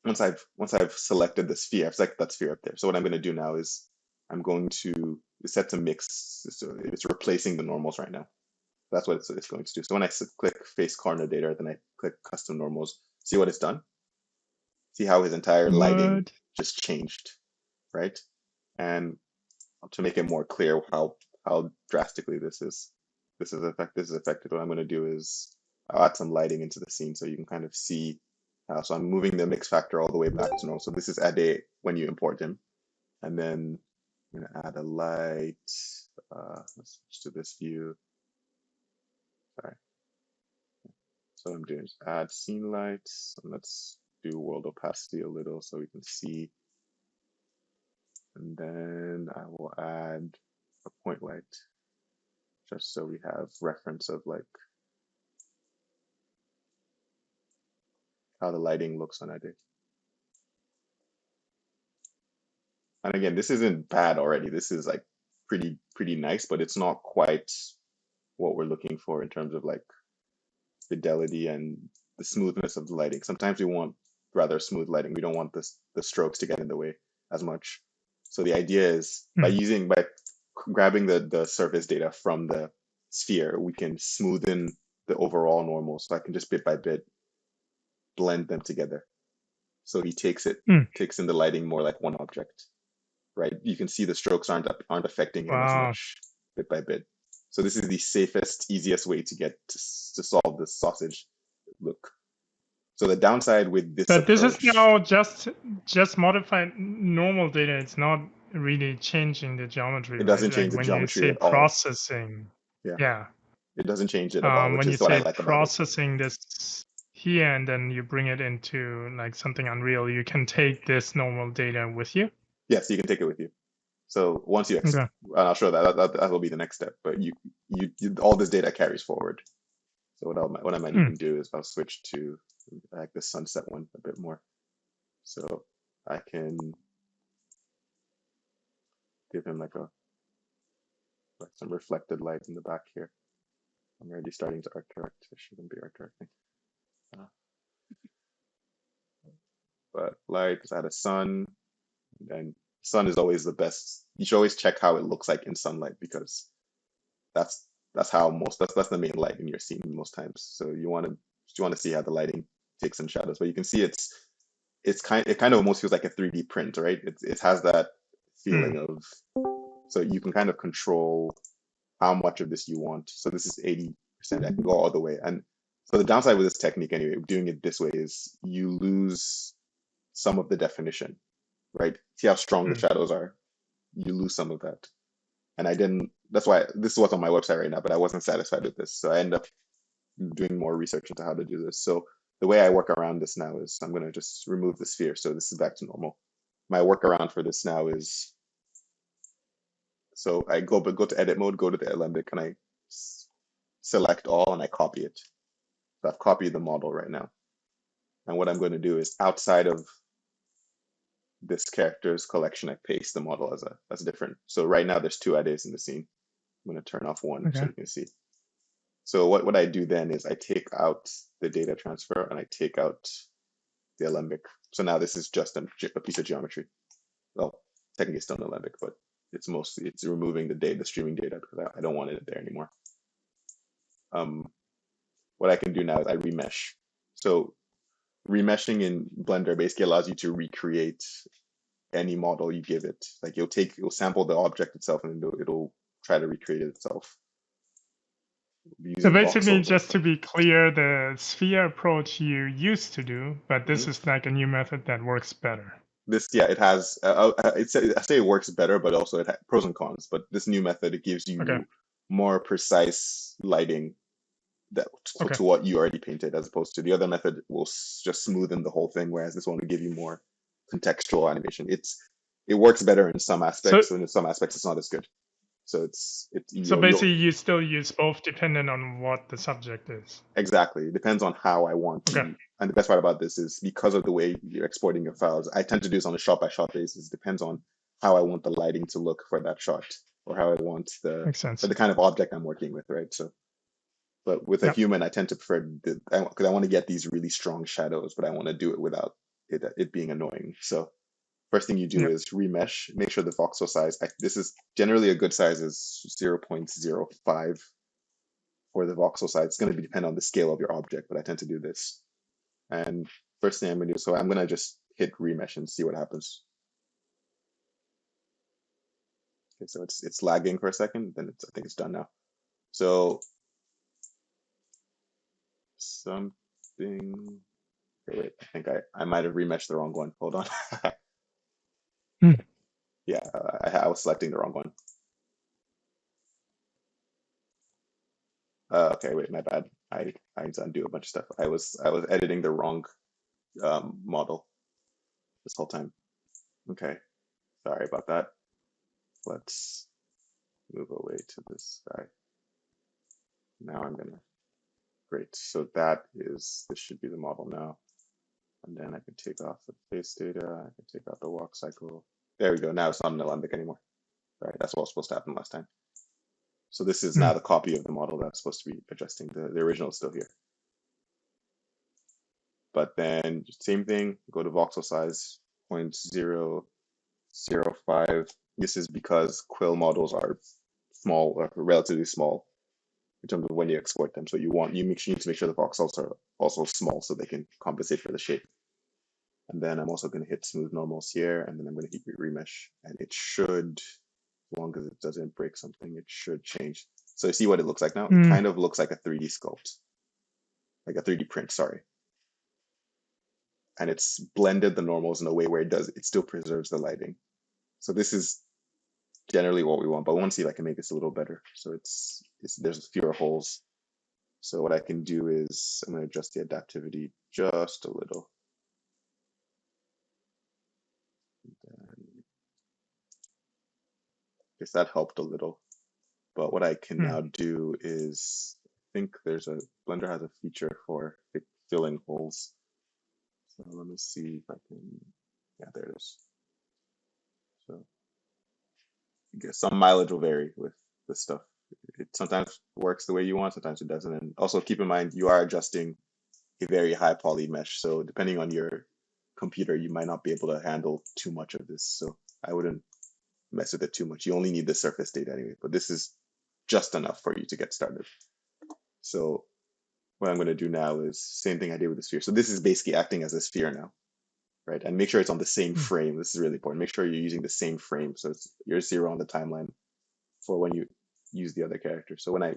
once I've selected the sphere, I've selected that sphere up there. So what I'm going to do now is I'm going to set to mix. So it's replacing the normals right now. That's what it's going to do. So when I click face corner data, then I click custom normals. See what it's done? See how his entire lighting just changed, right? And to make it more clear how drastically this is affected, what I'm going to do is I'll add some lighting into the scene so you can kind of see. So I'm moving the mix factor all the way back to normal. So this is Ade when you import him. And then I'm going to add a light. Let's switch to this view. Sorry. So what I'm doing is add scene lights. And let's do world opacity a little so we can see. And then I will add a point light just so we have reference of like how the lighting looks on Ade. And again, this isn't bad already. This is like pretty nice, but it's not quite what we're looking for in terms of like fidelity and the smoothness of the lighting. Sometimes we want rather smooth lighting. We don't want the strokes to get in the way as much. So the idea is by grabbing the surface data from the sphere, we can smoothen the overall normal. So I can just bit by bit blend them together. So he takes in the lighting more like one object, right? You can see the strokes aren't affecting him as much bit by bit. So this is the safest, easiest way to get to solve this sausage look. So the downside with this But approach, this is now just modified normal data. It's not really changing the geometry, It right? doesn't Like change the when you geometry say at all. processing, Yeah, yeah. it doesn't change it at all, which When you is what I say like about it. processing this here and then you bring it into like something Unreal, you can take this normal data with you. Yes, you can take it with you. So once you, Okay. and I'll show that will be the next step. But you all this data carries forward. So what I might Mm. even do is I'll switch to like the sunset one a bit more. So I can give him like some reflected light in the back here. I'm already starting to art direct. It shouldn't be art directing. But light, because I had a sun, and sun is always the best. You should always check how it looks like in sunlight because that's that's the main light in your scene most times. So you want to see how the lighting takes in shadows. But you can see it kind of almost feels like a 3D print, right? It has that feeling Mm. of, so you can kind of control how much of this you want. So this is 80%. I can go all the way. And so the downside with this technique anyway, doing it this way, is you lose some of the definition, right? See how strong the Mm. shadows are. You lose some of that. And I didn't, that's why this is what's on my website right now, but I wasn't satisfied with this. So I ended up doing more research into how to do this. So the way I work around this now is I'm going to just remove the sphere. So this is back to normal. My workaround for this now is, so I go to edit mode, go to the Alembic, and I select all and I copy it. So I've copied the model right now. And what I'm going to do is outside of this character's collection, I paste the model as a different. So right now there's two ideas in the scene. I'm going to turn off one so Okay. you can see. So what I do then is I take out the data transfer and I take out the alembic. So now this is just a piece of geometry. Well, technically it's still an alembic, but it's removing the streaming data because I don't want it there anymore. What I can do now is I remesh. So remeshing in Blender basically allows you to recreate any model you give it. Like it'll sample the object itself and it'll try to recreate it itself So using basically, voxels and just to stuff. be clear, the sphere approach you used to do, but this Mhm. is like a new method that works better. This, yeah, it has. I say it works better, but also it has pros and cons. But this new method, it gives Okay. you more precise lighting Okay. to what you already painted, as opposed to the other method will just smoothen the whole thing, whereas this one will give you more contextual animation. It works better in some So aspects, and in some aspects it's not as good. So so you'll basically, you still use both depending on what the subject is. exactly. It depends on how I want Okay. to. And the best part about this is because of the way you're exporting your files, I tend to do this on a shot by shot basis. It depends on how I want the lighting to look for that shot, or how I want Makes for sense. the kind of object I'm working with, right? So, but with a Yep. human, I tend to prefer because I want to get these really strong shadows, but I want to do it without it being annoying. So first thing you do Yep. is remesh. Make sure the voxel size. This is generally a good size is 0.05 for the voxel size. It's going to depend on the scale of your object, but I tend to do this. And first thing I'm going to do, so I'm going to just hit remesh and see what happens. Okay, so it's lagging for a second, then I think it's done now. So something. Okay, wait, I think I might have remeshed the wrong one. Hold on. Hmm. Yeah, I was selecting the wrong one. Okay, wait, my bad. I need to undo a bunch of stuff. I was editing the wrong model this whole time. Okay, sorry about that. Let's move away to this guy. Now I'm gonna, great. So this should be the model now. And then I can take off the face data. I can take out the walk cycle. There we go. Now it's not an alembic anymore. All right, that's what was supposed to happen last time. So this is Hmm. now the copy of the model that's supposed to be adjusting. The original is still here. But then same thing, go to voxel size 0.005. This is because Quill models are small, relatively small in terms of when you export them. So you need to make sure the voxels are also small so they can compensate for the shape. And then I'm also going to hit smooth normals here, and then I'm going to hit remesh, and it should, as long as it doesn't break something, it should change. So you see what it looks like now? It Hmm. kind of looks like a 3D sculpt, like a 3D print, sorry. And it's blended the normals in a way where it still preserves the lighting. So this is generally what we want, but I want to see if I can make this a little better. So there's fewer holes. So what I can do is I'm going to adjust the adaptivity just a little. I guess that helped a little. But what I can now do is, I think Blender has a feature for filling holes. So let me see if I can, yeah, there it is. So I guess some mileage will vary with this stuff. It sometimes works the way you want, sometimes it doesn't. And also keep in mind, you are adjusting a very high poly mesh. So depending on your computer, you might not be able to handle too much of this. So I wouldn't mess with it too much. You only need the surface data anyway, but this is just enough for you to get started. So what I'm going to do now is same thing I did with the sphere. So this is basically acting as a sphere now, right? And make sure it's on the same frame. This is really important. Make sure you're using the same frame. So you're 0 on the timeline for when you use the other character. So when I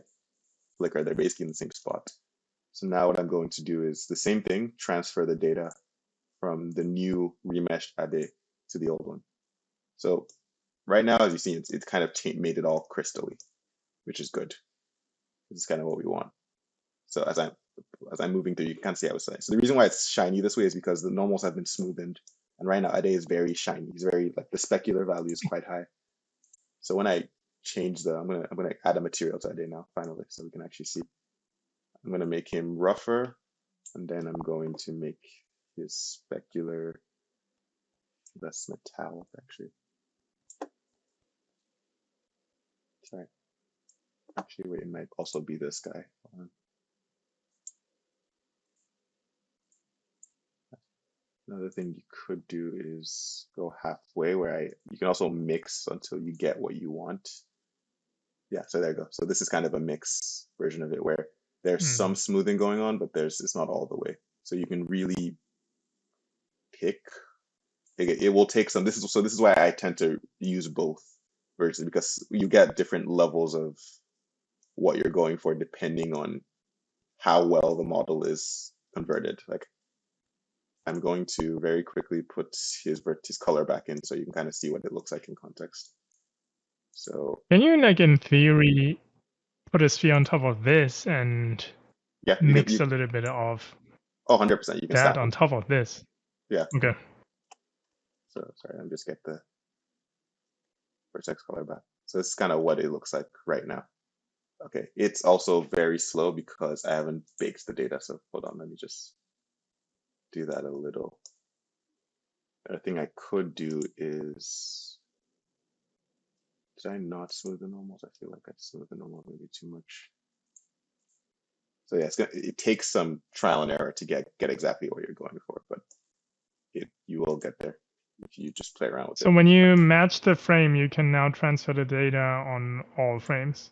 flicker, they're basically in the same spot. So now what I'm going to do is the same thing, transfer the data from the new remeshed Ade to the old one. So right now, as you see, it's kind of made it all crystally, which is good. This is kind of what we want. So as I'm moving through, you can kind of see how it's like. So the reason why it's shiny this way is because the normals have been smoothened. And right now, Ade is very shiny. He's very, like, the specular value is quite high. So when I change I'm gonna add a material to Ade now, finally, so we can actually see. I'm gonna make him rougher, and then I'm going to make his specular less metallic, actually. Sorry. Actually, wait, it might also be this guy. Another thing you could do is go halfway where you can also mix until you get what you want. Yeah, so there you go. So this is kind of a mix version of it where there's some smoothing going on, but it's not all the way. So you can really pick. It will take some. This is why I tend to use both versions, because you get different levels of what you're going for depending on how well the model is converted. Like, I'm going to very quickly put his color back in so you can kind of see what it looks like in context. So can you, like, in theory, put a sphere on top of this and yeah, mix a little bit of 100%. You can that stack on them. top of this? Yeah. Okay. So sorry, I'm just get the vertex color back. So this is kind of what it looks like right now. Okay, it's also very slow because I haven't baked the data. So hold on, let me just do that a little. Another thing I could do is, did I not smooth the normals? I feel like I smoothed the normal maybe too much. So yeah, it takes some trial and error to get exactly what you're going for, but you will get there if you just play around with it. So when you match the frame, you can now transfer the data on all frames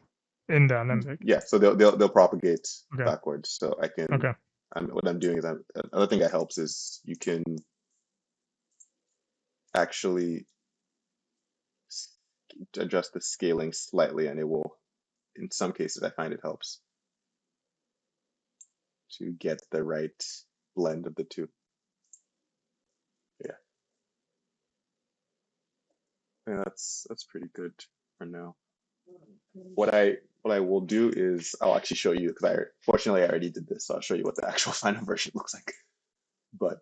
in the Olympic. Yeah, so they'll propagate backwards. So I can. Okay. What I'm doing is another thing that helps is you can actually adjust the scaling slightly, and it will. In some cases, I find it helps to get the right blend of the two. Yeah, that's pretty good for now. What I will do is I'll actually show you, because fortunately I already did this, so I'll show you what the actual final version looks like. But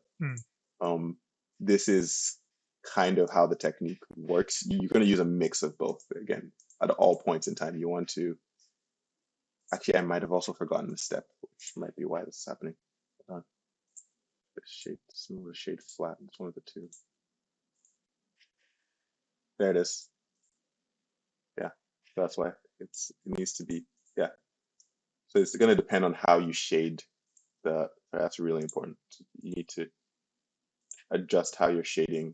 this is kind of how the technique works. You're going to use a mix of both. Again, at all points in time, you want to. Actually, I might have also forgotten the step, which might be why this is happening. The shade, smooth, the shade flat. It's one of the two. There it is. Yeah, that's why it needs to be. Yeah. So it's going to depend on how you shade that's really important. You need to adjust how you're shading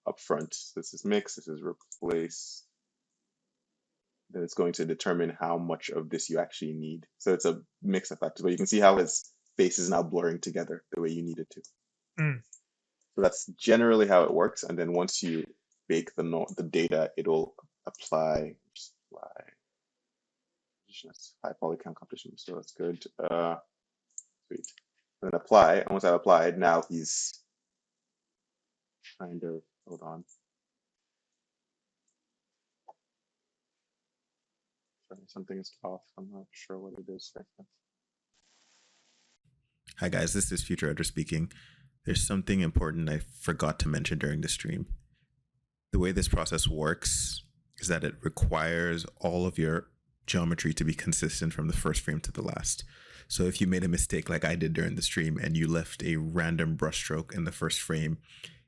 up front. This is mix, this is replace. Then it's going to determine how much of this you actually need. So it's a mix of factors, but you can see how his face is now blurring together the way you need it to. So that's generally how it works. And then once you bake the data, it'll apply high poly count competition, so that's good. Sweet. And then apply. And once I've applied, now he's kind of, hold on. Sorry, something is off. I'm not sure what it is right now. Hi guys, this is Future Editor speaking. There's something important I forgot to mention during the stream. The way this process works is that it requires all of your geometry to be consistent from the first frame to the last. So if you made a mistake like I did during the stream and you left a random brushstroke in the first frame,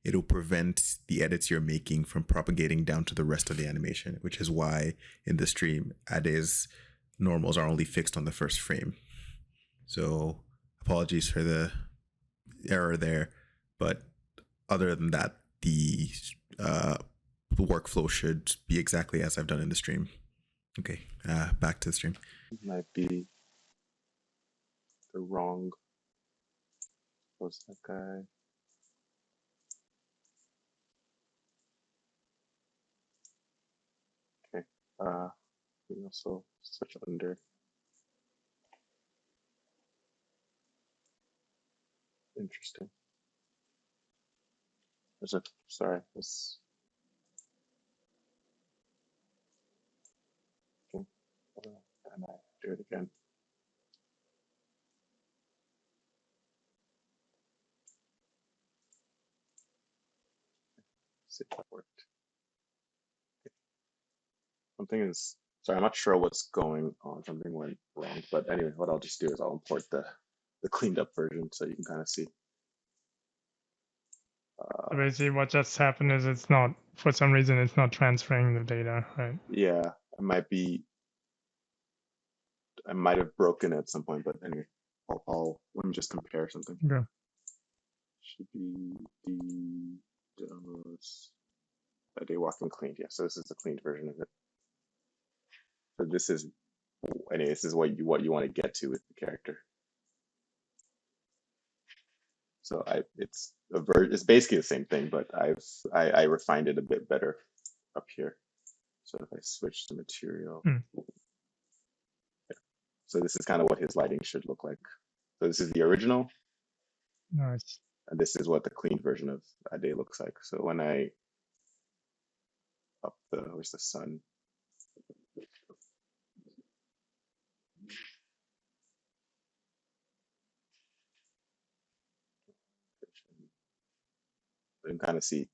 it'll prevent the edits you're making from propagating down to the rest of the animation, which is why in the stream, Ade's normals are only fixed on the first frame. So apologies for the error there, but other than that, the workflow should be exactly as I've done in the stream. Okay, back to the stream. It might be the wrong. What's that guy? Okay. We also switch under. Interesting. There's a sorry. This. Okay. And I do it again. See if that worked. Okay. Something is sorry. I'm not sure what's going on. Something went wrong. But anyway, what I'll just do is I'll import the cleaned up version so you can kind of see. So basically, what just happened is it's not, for some reason, it's not transferring the data, right? Yeah, I might have broken at some point, but anyway, let me just compare something. Okay. Should be the downloads. Day walking cleaned. Yeah, so this is the cleaned version of it. So this is anyway, this is what you want to get to with the character. So it's basically the same thing, but I refined it a bit better up here. So if I switch to material, yeah. So this is kind of what his lighting should look like. So this is the original. Nice. And this is what the cleaned version of Ade looks like. So when I where's the sun? You can kind of see.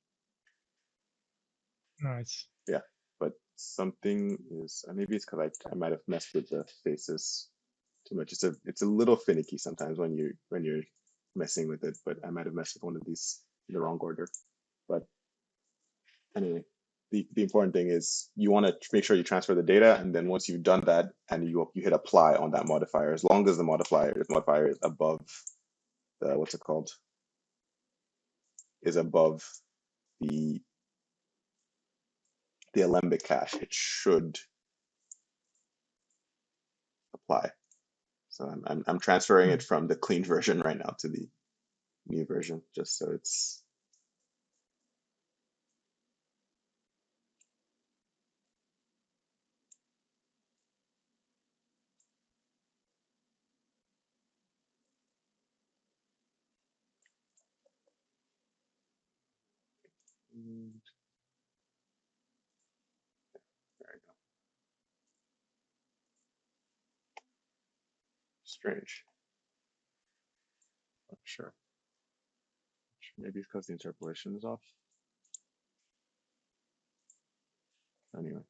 Nice. Yeah, but something is maybe it's because I might have messed with the faces too much. It's a little finicky sometimes when you're messing with it, but I might have messed with one of these in the wrong order. But anyway, the important thing is you want to make sure you transfer the data, and then once you've done that and you hit apply on that modifier, as long as the modifier is above the what's it called? Is above the alembic cache, it should apply. So I'm transferring it from the clean version right now to the new version, just so it's there we go. Strange. Not sure. Maybe it's because the interpolation is off. Anyway.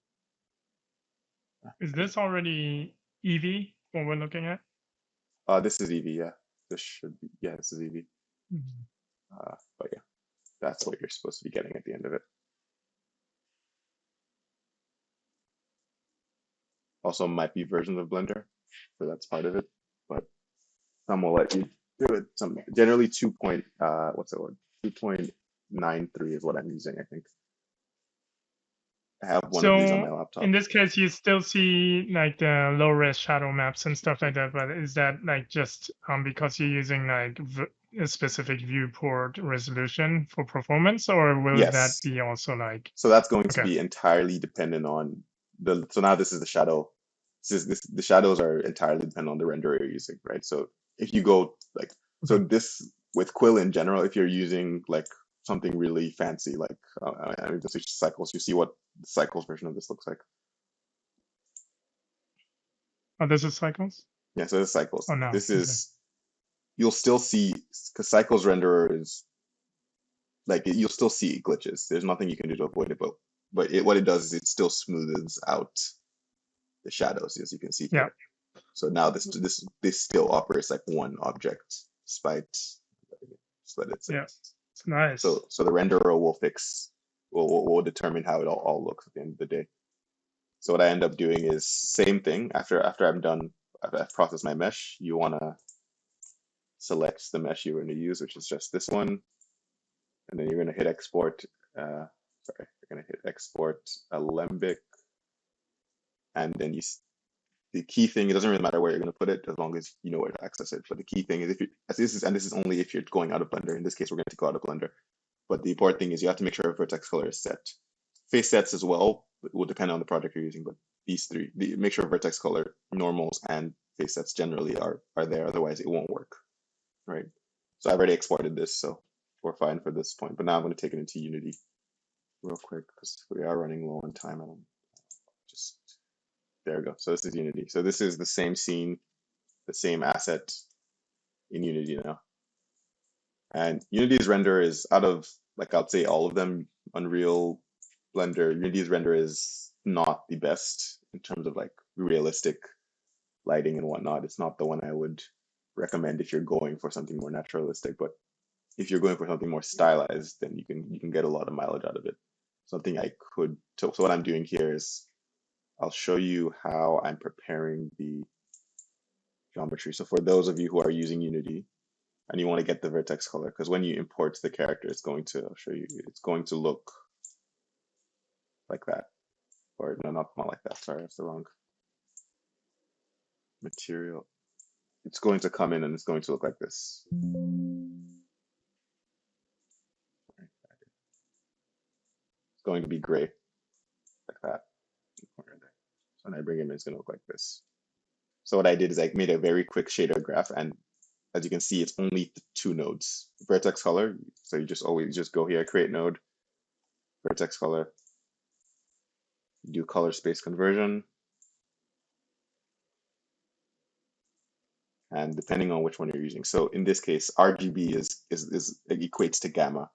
Is this already Eevee, what we're looking at? This is Eevee, yeah. This should be, yeah, this is Eevee. But yeah, that's what you're supposed to be getting at the end of it. Also might be versions of Blender, so that's part of it. But some will let you do it. Some generally 2.93 is what I'm using, I think. I have one of these on my laptop. In this case, you still see like the low res shadow maps and stuff like that, but is that like just because you're using like a specific viewport resolution for performance, or will that be also like? So that's going to be entirely dependent on so now this is the shadow. The shadows are entirely dependent on the renderer you're using, right? So if you go like, so this with Quill in general, if you're using like something really fancy, like I mean, the cycles, you see what the cycles version of this looks like. Oh, this is cycles? Yeah, so this is cycles. Oh, no. This Okay. is, you'll still see, because cycles renderer is, like, you'll still see glitches. There's nothing you can do to avoid it, but what it does is it still smooths out the shadows, as you can see Yeah. here. So now this still operates like one object, despite, just let it sit. Yeah. It's nice. So the renderer will determine how it all looks at the end of the day. So what I end up doing is same thing. After I'm done, after I've processed my mesh, you want to select the mesh you're going to use, which is just this one, and then you're going to hit export. You're going to hit export Alembic, and then the key thing, it doesn't really matter where you're going to put it as long as you know where to access it. But the key thing is this is only if you're going out of Blender. In this case, we're going to go out of Blender. But the important thing is you have to make sure vertex color is set. Face sets as well, it will depend on the project you're using, but these three, make sure vertex color, normals, and face sets generally are there, otherwise it won't work, right? So I've already exported this, so we're fine for this point. But now I'm going to take it into Unity real quick because we are running low on time. There we go. So this is Unity. So this is the same scene, the same asset in Unity now. And Unity's render is, out of, like, I'd say all of them, Unreal, Blender, Unity's render is not the best in terms of like realistic lighting and whatnot. It's not the one I would recommend if you're going for something more naturalistic, but if you're going for something more stylized, then you can get a lot of mileage out of it. Something I could, so what I'm doing here is I'll show you how I'm preparing the geometry. So for those of you who are using Unity and you want to get the vertex color, because when you import the character, it's going to, I'll show you, it's going to look like that. Or no, not like that. Sorry, that's the wrong material. It's going to come in and it's going to look like this. It's going to be gray, like that. So when I bring him in, it's going to look like this. So what I did is I made a very quick shader graph, and as you can see, it's only 2 nodes. Vertex color, so you just go here, create node, vertex color, do color space conversion, and depending on which one you're using. So in this case, RGB it equates to gamma.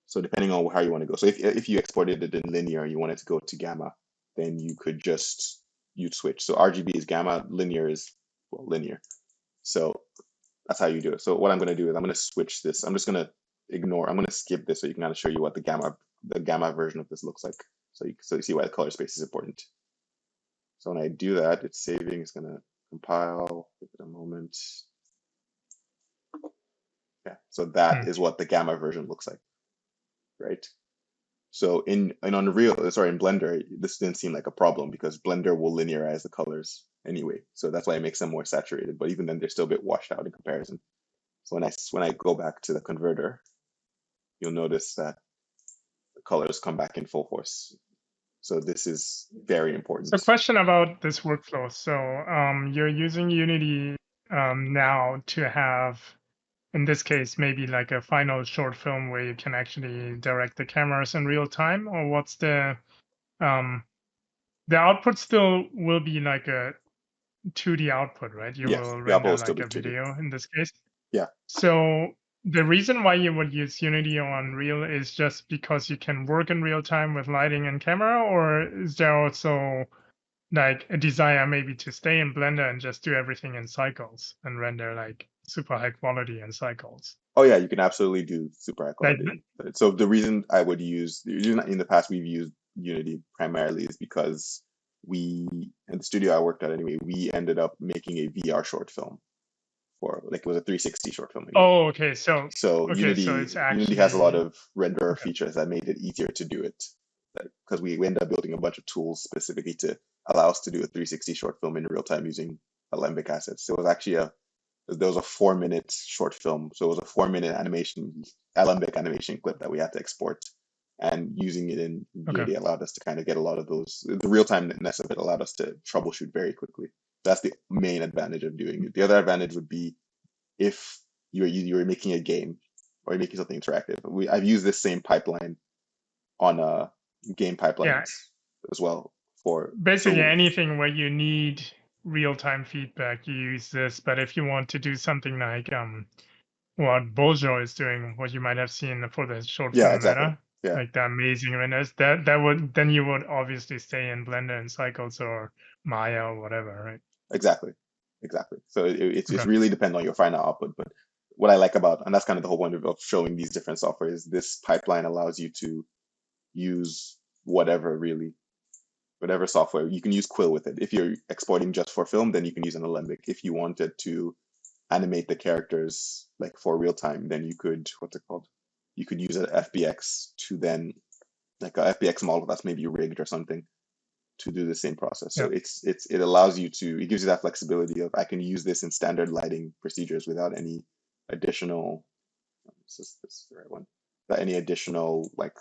So depending on how you want to go. So if you exported it in linear and you wanted to go to gamma, then you'd switch. So RGB is gamma, linear is, well, linear. So that's how you do it. So what I'm going to do is I'm going to switch this. I'm going to skip this so you can kind of show you what the gamma version of this looks like. So you see why the color space is important. So when I do that, it's saving, it's going to compile, give it a moment. Yeah, so that is what the gamma version looks like, right? So in Blender, this didn't seem like a problem because Blender will linearize the colors anyway. So that's why it makes them more saturated. But even then, they're still a bit washed out in comparison. So when I go back to the converter, you'll notice that the colors come back in full force. So this is very important. So question about this workflow. So you're using Unity now to have, in this case, maybe like a final short film where you can actually direct the cameras in real time, or what's the output still will be like a 2D output, right? You Yes, will the output render will still like be a 2D. video in this case. Yeah. So the reason why you would use Unity on Unreal is just because you can work in real time with lighting and camera, or is there also like a desire maybe to stay in Blender and just do everything in cycles and render like super high quality in cycles? Oh yeah, you can absolutely do super high quality. Like, so the reason I would use, in the past we've used Unity primarily is because in the studio I worked at anyway, we ended up making a VR short film it was a 360 short film. Anyway. Oh, okay. So Unity, so it's actually, Unity has a lot of renderer features that made it easier to do it, because we ended up building a bunch of tools specifically to allow us to do a 360 short film in real time using Alembic assets. So it was actually there was a 4-minute short film. So it was a 4-minute Alembic animation clip that we had to export, and using it in Unity allowed us to kind of get a lot of those, the real-timeness of it allowed us to troubleshoot very quickly. That's the main advantage of doing it. The other advantage would be if you're making a game or you're making something interactive. I've used this same pipeline on game pipelines as well for basically anything where you need real-time feedback, you use this. But if you want to do something like what Bojo is doing, what you might have seen for the short Yeah, film exactly. Meta, Yeah, like the amazing renders, that would then you would obviously stay in Blender and Cycles or Maya or whatever, right? exactly, exactly. So it's Okay. really depend on your final output. But what I like about, and that's kind of the whole point of showing these different software, is this pipeline allows you to use whatever really, whatever software. You can use Quill with it. If you're exporting just for film, then you can use an Alembic. If you wanted to animate the characters like for real time, then you could, what's it called? You could use an FBX to then, like a FBX model that's maybe rigged or something, to do the same process. So Yeah. it allows you to, it gives you that flexibility of I can use this in standard lighting procedures without any additional, this is the right one, without any additional like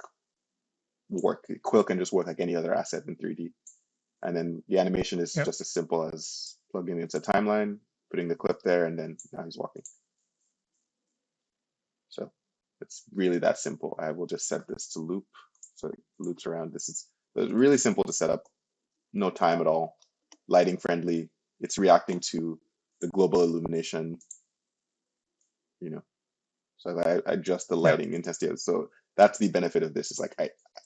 work. Quill can just work like any other asset in 3D. And then the animation is Yep. just as simple as plugging into a timeline, putting the clip there, and then now he's walking. So it's really that simple. I will just set this to loop. So it loops around. This is really simple to set up. No time at all. Lighting friendly. It's reacting to the global illumination, you know. So I adjust the Yeah. lighting intensity. So that's the benefit of this. Is like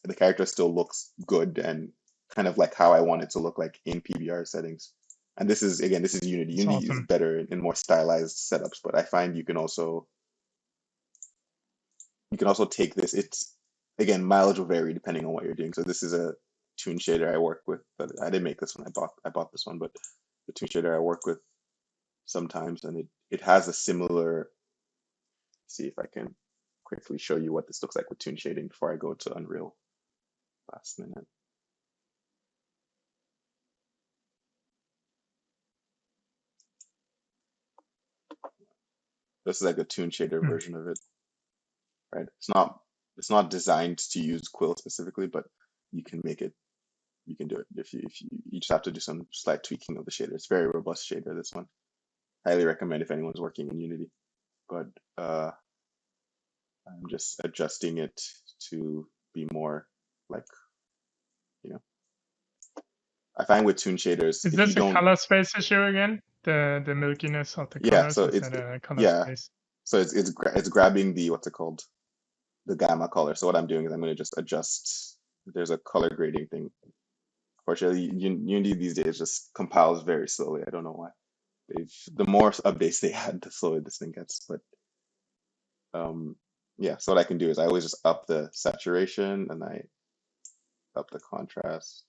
the character still looks good and kind of like how I want it to look like in PBR settings. And this is, again, this is Unity. It's Unity is awesome. better in more stylized setups, but I find you can also take this. It's, again, mileage will vary depending on what you're doing. So this is a tune shader I work with, but I didn't make this one. I bought this one, but the tune shader I work with sometimes, and it has a similar. See if I can quickly show you what this looks like with tune shading before I go to Unreal last minute. This is like a tune shader version of it, right? It's not designed to use Quill specifically, but you can make it. You can do it if you just have to do some slight tweaking of the shader. It's very robust shader. This one, highly recommend if anyone's working in Unity. But I'm just adjusting it to be more like, you know, I find with tune shaders, Is if you this a don't, color space issue again? The milkiness of the yeah, colors, so is it's, that a color yeah, space? so it's grabbing the, what's it called, the gamma color. So what I'm doing is I'm going to just adjust. There's a color grading thing. Fortunately, Unity these days just compiles very slowly. I don't know why. The more updates they add, the slower this thing gets. But yeah, so what I can do is I always just up the saturation and I up the contrast,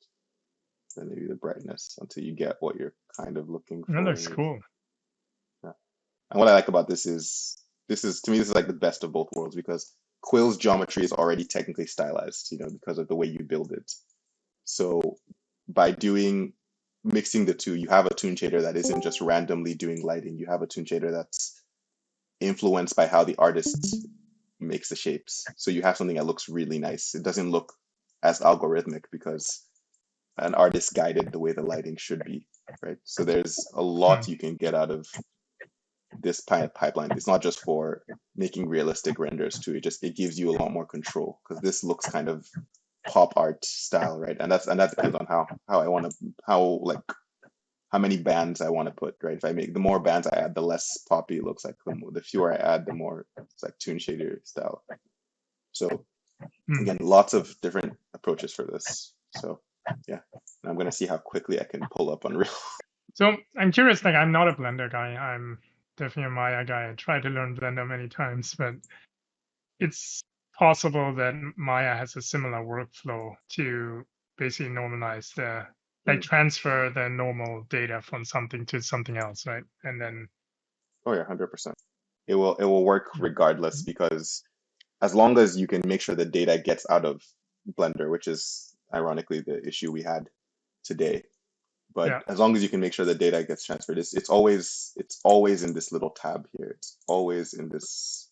then maybe the brightness until you get what you're kind of looking That for. looks cool. Yeah. And what I like about this is to me this is like the best of both worlds, because Quill's geometry is already technically stylized, because of the way you build it. So by mixing the two, you have a tune shader that isn't just randomly doing lighting. You have a tune shader that's influenced by how the artist makes the shapes. So you have something that looks really nice. It doesn't look as algorithmic because an artist guided the way the lighting should be, right? So there's a lot you can get out of this pipeline. It's not just for making realistic renders too. It gives you a lot more control, because this looks kind of pop art style, right? And that depends on how I want to, how many bands I want to put, right? If I make, the more bands I add, the less poppy it looks like. The fewer I add, the more it's like tune shader style. So again, lots of different approaches for this. So yeah, and I'm gonna see how quickly I can pull up Unreal. So I'm curious, like I'm not a Blender guy. I'm definitely a Maya guy. I tried to learn Blender many times, but it's possible that Maya has a similar workflow to basically normalize like transfer the normal data from something to something else, right? And then Oh yeah, 100%. It will work regardless, because as long as you can make sure the data gets out of Blender, which is ironically the issue we had today. But yeah. as long as you can make sure the data gets transferred, it's always in this little tab here. It's always in this,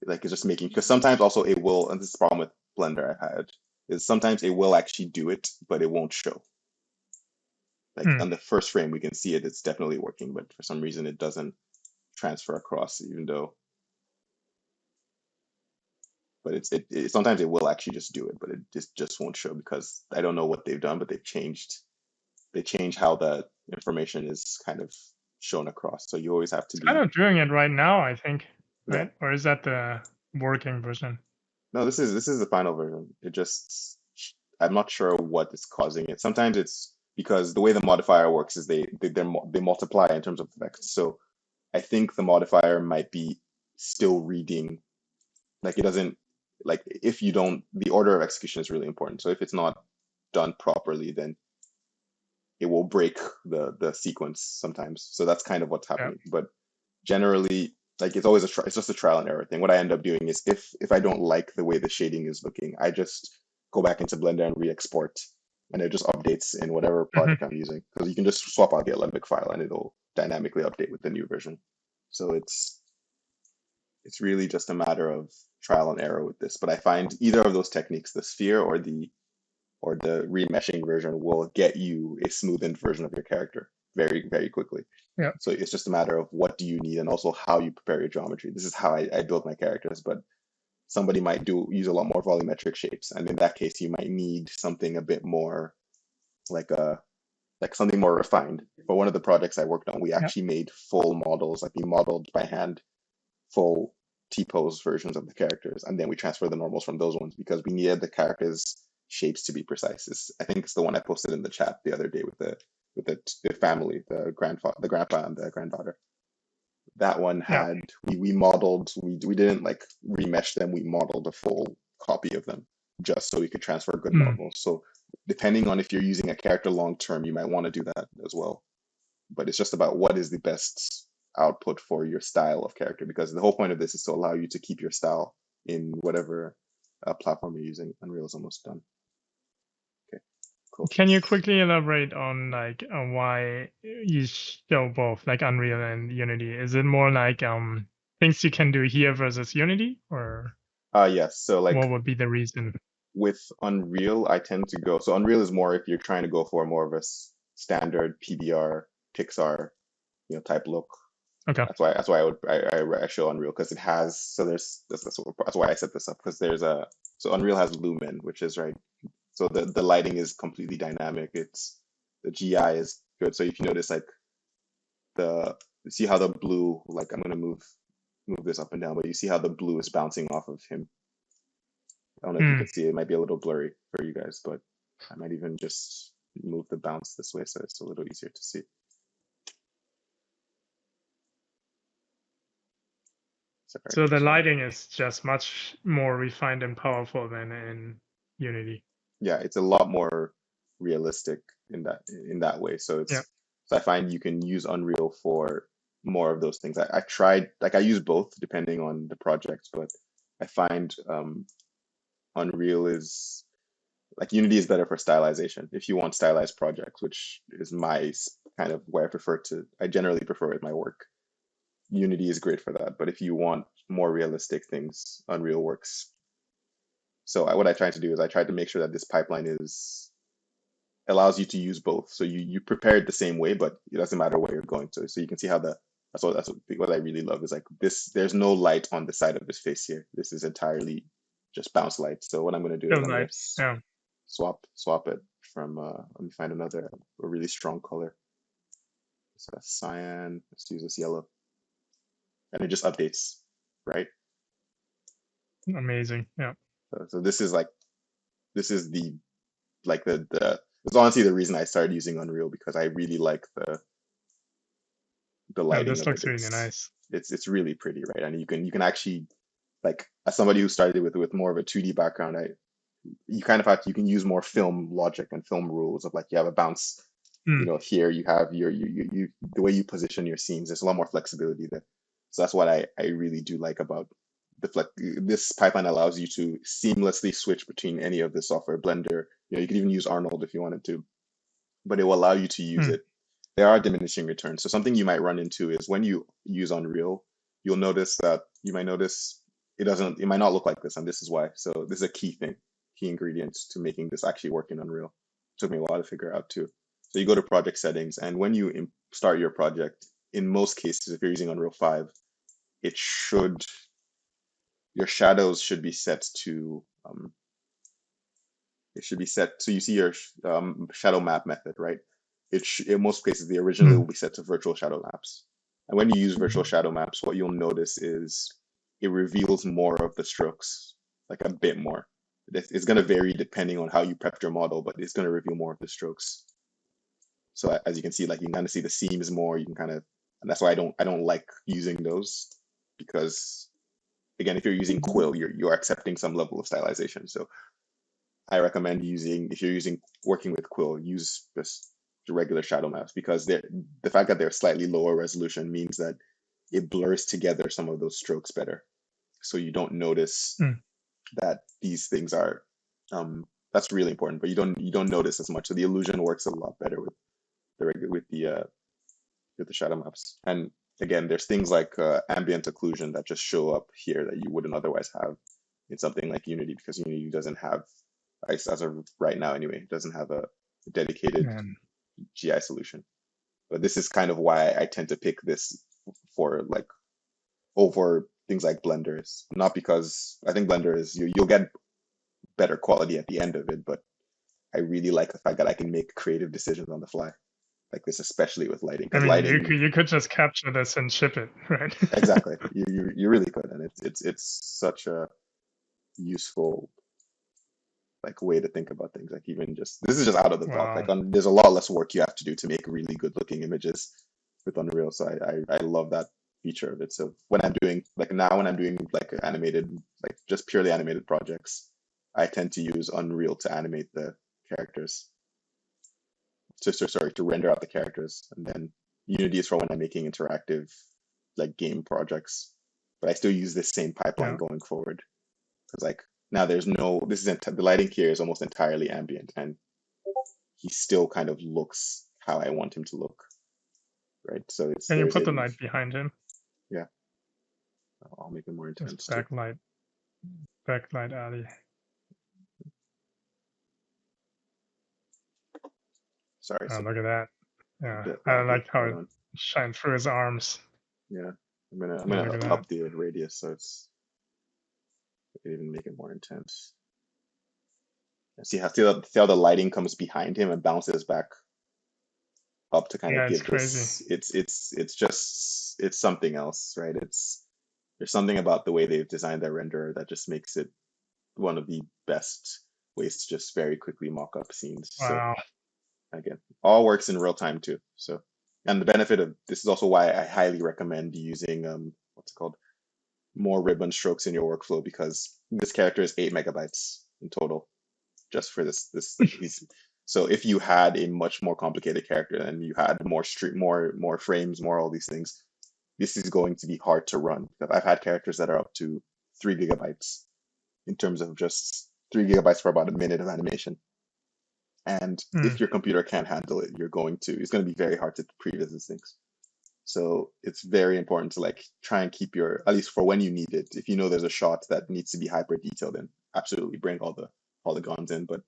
like, it's just making, because sometimes also it will, and this is the problem with Blender I've had, is sometimes it will actually do it, but it won't show. Like on the first frame, we can see it's definitely working, but for some reason it doesn't transfer across, even though, but it sometimes it will actually just do it, but it just won't show, because I don't know what they've done, but they changed how information is kind of shown across. So you always have to It's kind be, of doing it right now, I think, yeah. right? Or is that the working version? No, this is the final version. It just, I'm not sure what is causing it. Sometimes it's because the way the modifier works is they multiply in terms of text. So I think the modifier might be still reading, like it doesn't, like if you don't, the order of execution is really important. So if it's not done properly, then it will break the sequence sometimes. So that's kind of what's Yeah. happening. But generally, like it's always it's just a trial and error thing. What I end up doing is if I don't like the way the shading is looking, I just go back into Blender and re-export, and it just updates in whatever Hmm. project I'm using. Because you can just swap out the Alembic file and it'll dynamically update with the new version. So it's really just a matter of trial and error with this. But I find either of those techniques, the sphere or the remeshing version, will get you a smoothened version of your character very, very quickly. Yeah. So it's just a matter of what do you need and also how you prepare your geometry. This is how I build my characters, but somebody might use a lot more volumetric shapes. And in that case, you might need something a bit more like something more refined. For one of the projects I worked on, we Yeah. actually made full models, like we modeled by hand full T-pose versions of the characters, and then we transfer the normals from those ones because we needed the characters' shapes to be precise. I think it's the one I posted in the chat the other day with the family, the grandpa and the granddaughter. That one Yeah. had we modeled, we didn't like remesh them, we modeled a full copy of them just so we could transfer good Mm. normals. So depending on if you're using a character long term, you might want to do that as well. But it's just about what is the best output for your style of character, because the whole point of this is to allow you to keep your style in whatever platform you're using. Unreal is almost done. Okay, cool. Can you quickly elaborate on like why you show both like Unreal and Unity? Is it more like things you can do here versus Unity, or Yes. So like what would be the reason? with Unreal, I tend to go. So Unreal is more if you're trying to go for more of a standard PBR, Pixar, type look. Okay. That's why I show Unreal, because it has, so there's that's why I set this up, because so Unreal has Lumen, which is right. So the lighting is completely dynamic. The GI is good. So if you notice, like see how the blue, like I'm gonna move this up and down, but you see how the blue is bouncing off of him. I don't know if you can see it. It might be a little blurry for you guys, but I might even just move the bounce this way so it's a little easier to see. So the lighting is just much more refined and powerful than in Unity. Yeah, it's a lot more realistic in that way. So Yeah. so I find you can use Unreal for more of those things. I tried, like I use both depending on the project, but I find Unreal is like Unity is better for stylization. If you want stylized projects, which is my kind of where I generally prefer it in my work. Unity is great for that. But if you want more realistic things, Unreal works. So what I tried to do is I tried to make sure that this pipeline allows you to use both. So you prepare it the same way, but it doesn't matter where you're going to. So you can see how that's what I really love is like this. There's no light on the side of this face here. This is entirely just bounce light. So what I'm going to do is I'm going to swap it from. Let me find a really strong color. So that's cyan. Let's use this yellow, and it just updates, right? Amazing. Yeah. So this is the it's honestly the reason I started using Unreal, because I really like the lighting This of looks it. really nice. It's really pretty, right? And you can actually, like, as somebody who started with more of a 2D background, you kind of you can use more film logic and film rules of like you have a bounce, here you have you the way you position your scenes. There's a lot more flexibility there. So that's what I really do like about this pipeline. Allows you to seamlessly switch between any of the software. Blender, you can even use Arnold if you wanted to, but it will allow you to use it. There are diminishing returns. So something you might run into is when you use Unreal, you might notice it might not look like this, and this is why. So this is a key ingredient to making this actually work in Unreal. It took me a while to figure out too. So you go to project settings, and when you start your project, in most cases, if you're using Unreal 5, your shadows should be set to so you see your shadow map method, right? in most cases, the originally will be set to virtual shadow maps. And when you use virtual shadow maps, what you'll notice is it reveals more of the strokes, like a bit more. It's going to vary depending on how you prepped your model, but it's going to reveal more of the strokes. So as you can see, like you can kind of see the seams more. You can kind of, and that's why I don't like using those, because again, if you're using Quill, you're accepting some level of stylization. So I recommend if you're working with Quill, use just the regular shadow maps, because the fact that they're slightly lower resolution means that it blurs together some of those strokes better. So you don't notice that these things are, that's really important, but you don't notice as much. So the illusion works a lot better with the shadow maps. And again, there's things like ambient occlusion that just show up here that you wouldn't otherwise have in something like Unity, because Unity doesn't have, as of right now anyway, doesn't have a dedicated GI solution. But this is kind of why I tend to pick this for like over things like Blenders. Not because I think Blender is you'll get better quality at the end of it, but I really like the fact that I can make creative decisions on the fly, like this, especially with lighting. I mean, lighting, you could just capture this and ship it, right? Exactly. You really could, and it's such a useful like way to think about things. Like even just this is just out of the block. Like there's a lot less work you have to do to make really good looking images with Unreal. So I love that feature of it. So when I'm doing like animated, like just purely animated projects, I tend to use Unreal to animate the characters. To render out the characters, and then Unity is for when I'm making interactive like game projects. But I still use this same pipeline going forward, because like now there's no, the lighting here is almost entirely ambient, and he still kind of looks how I want him to look, right? So it's. Can you put the light behind him? Yeah, I'll make it more intense. Just backlight alley. Sorry. Oh, look at that. Yeah, I like how it shines through his arms. Yeah, I'm gonna up the radius so I can even make it more intense. See how the lighting comes behind him and bounces back up to kind of give this. It's something else, right? There's something about the way they've designed their renderer that just makes it one of the best ways to just very quickly mock up scenes. Wow. So again, all works in real time too. So, and the benefit of this is also why I highly recommend using what's it called, more ribbon strokes in your workflow, because this character is 8 megabytes in total just for this so if you had a much more complicated character and you had more frames, more all these things, this is going to be hard to run. I've had characters that are up to 3 gigabytes in terms of just 3 gigabytes for about a minute of animation. And if your computer can't handle it, it's going to be very hard to previsit things. So it's very important to like try and keep at least for when you need it, if you know there's a shot that needs to be hyper detailed, then absolutely bring all the polygons in. But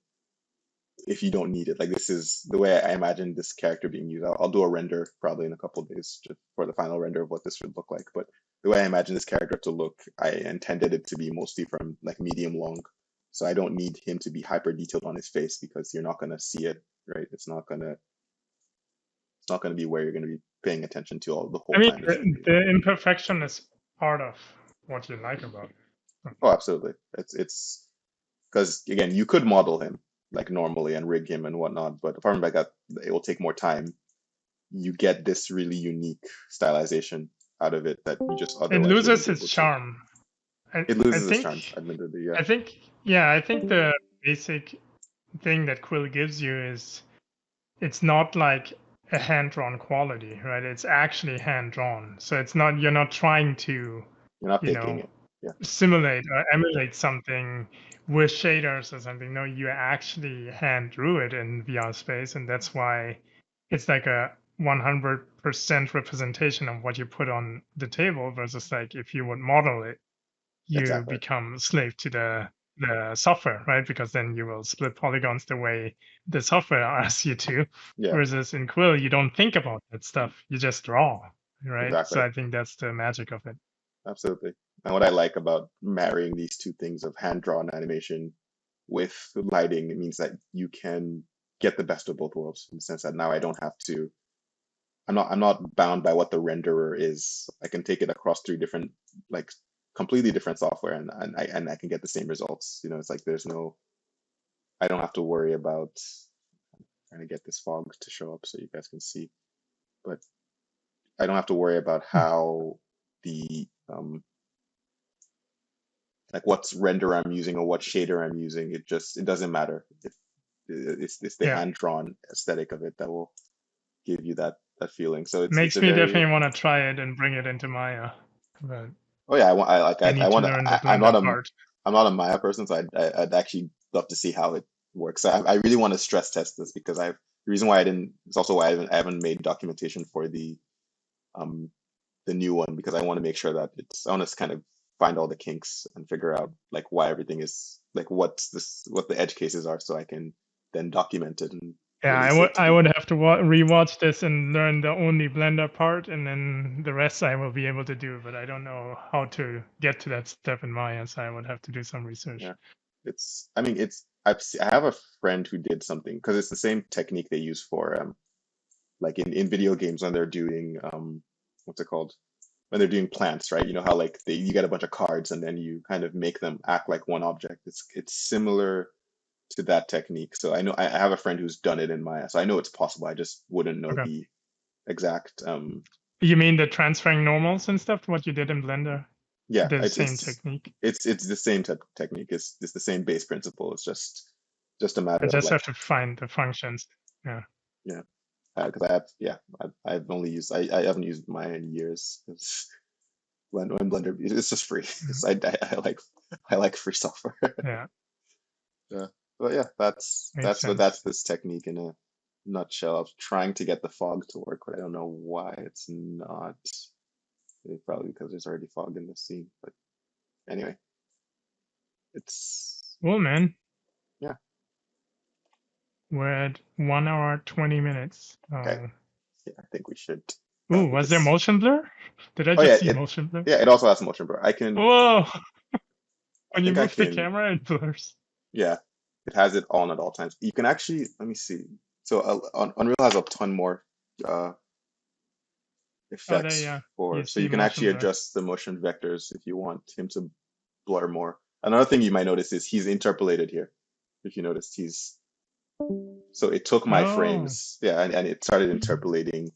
if you don't need it, like this is the way I imagine this character being used. I'll do a render probably in a couple of days just for the final render of what this would look like. But the way I imagine this character to look, I intended it to be mostly from like medium long. So I don't need him to be hyper detailed on his face, because you're not going to see it, right? It's not going to be where you're going to be paying attention to all the whole time. I mean, the imperfection is part of what you like about it. Oh, absolutely. It's because again, you could model him like normally and rig him and whatnot, but apart from that, it will take more time. You get this really unique stylization out of it that you just otherwise. It loses its charm. It loses its charm, admittedly. Yeah. I think the basic thing that Quill gives you is it's not like a hand-drawn quality, right? It's actually hand-drawn. So it's not, you're not trying to, simulate or emulate something with shaders or something. No, you actually hand drew it in VR space, and that's why it's like a 100% representation of what you put on the table, versus like if you would model it, you become slave to the software, right? Because then you will split polygons the way the software asks you to. Yeah. Versus in Quill, you don't think about that stuff. You just draw, right? Exactly. So I think that's the magic of it. Absolutely. And what I like about marrying these two things of hand-drawn animation with lighting, it means that you can get the best of both worlds in the sense that now I don't have to. I'm not bound by what the renderer is. I can take it across 3 different, like, completely different software, and I can get the same results. You know, it's like there's no. I don't have to worry about trying to get this fog to show up so you guys can see, but I don't have to worry about how the like what's render I'm using or what shader I'm using. It doesn't matter. It's the Yeah. hand-drawn aesthetic of it that will give you that feeling. So it's Makes a me very. definitely want to try it and bring it into Maya. But Oh yeah, I need to want to. learn the I'm not Blender a part. Maya person, so I'd actually love to see how it works. So I really want to stress test this because the reason why I didn't. It's also why I haven't made documentation for um the new one, because I want to make sure that I want to kind of find all the kinks and figure out like why everything is like what the edge cases are, so I can then document it and Yeah, release it to I would people. have to rewatch this and learn the only Blender part, and then the rest I will be able to do. But I don't know how to get to that step in Maya, so I would have to do some research. Yeah, I mean, I have a friend who did something because it's the same technique they use for like in video games when they're doing what's it called, when they're doing plants, right? You know how like you get a bunch of cards and then you kind of make them act like one object. It's similar to that technique. So I have a friend who's done it in Maya, so I know it's possible. I just wouldn't know Okay. the exact. You mean the transferring normals and stuff? What you did in Blender? Yeah, The same technique. it's the same technique. It's the same base principle. It's just a matter I of just like, have to find the functions. Yeah. yeah, because I've only used I haven't used Maya in years. It's when Blender, it's just free. Mhm. I like free software. Yeah. Yeah, but yeah, Makes that's sense. this technique in a nutshell. I was trying to get the fog to work, but I don't know why it's not. It's probably because there's already fog in the scene. But anyway, it's Cool, man. yeah. We're at 1 hour 20 minutes. Okay, yeah, I think we should Ooh, probably was there just. motion blur? Did I Oh just yeah, see motion blur? it also has motion blur. Whoa! I When you think I move the can. camera, it blurs. Yeah, it has it on at all times. You can actually, let me see. So Unreal has a ton more uh, Oh, there, effects yeah. for, You so see you can motion actually blur. adjust the motion vectors if you want him to blur more. Another thing you might notice is he's interpolated here. If you noticed, so it took my Oh, frames, yeah, and it started interpolating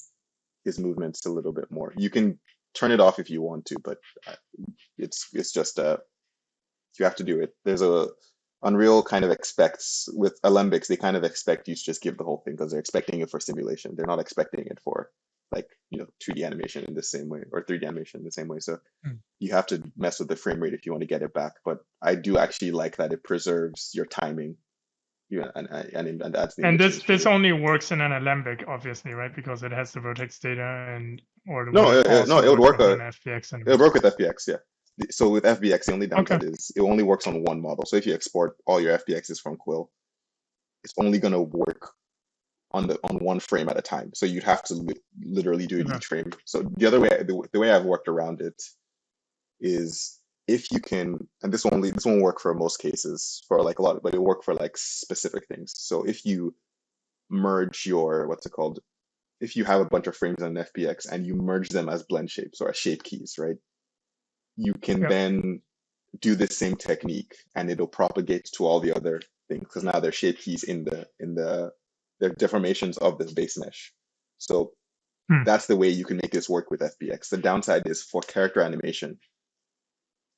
his movements a little bit more. You can turn it off if you want to, but it's just you have to do it. There's a Unreal kind of expects with Alembics, they kind of expect you to just give the whole thing because they're expecting it for simulation. They're not expecting it for like 2D animation in the same way or 3D animation in the same way. So hmm. you have to mess with the frame rate if you want to get it back. But I do actually like that it preserves your timing, and adds the And image to the this shader. only works in an Alembic, obviously, right? Because it has the vertex data, and or No, would it no, also it would work work. over an FBX It would animation? work with FBX, yeah. So with FBX, the only Okay. downside is it only works on one model. So if you export all your FBXs from Quill, it's only going to work on one frame at a time. So you'd have to literally do it Okay. each frame. So the other way, the way I've worked around it is if you can, and this won't work for most cases for like a lot, but it'll work for like specific things. So if you merge your what's it called? If you have a bunch of frames on an FBX and you merge them as blend shapes or as shape keys, right? You can Yeah. then do the same technique and it'll propagate to all the other things because now they're shape keys they're deformations of this base mesh. So Hmm. that's the way you can make this work with FBX. The downside is for character animation,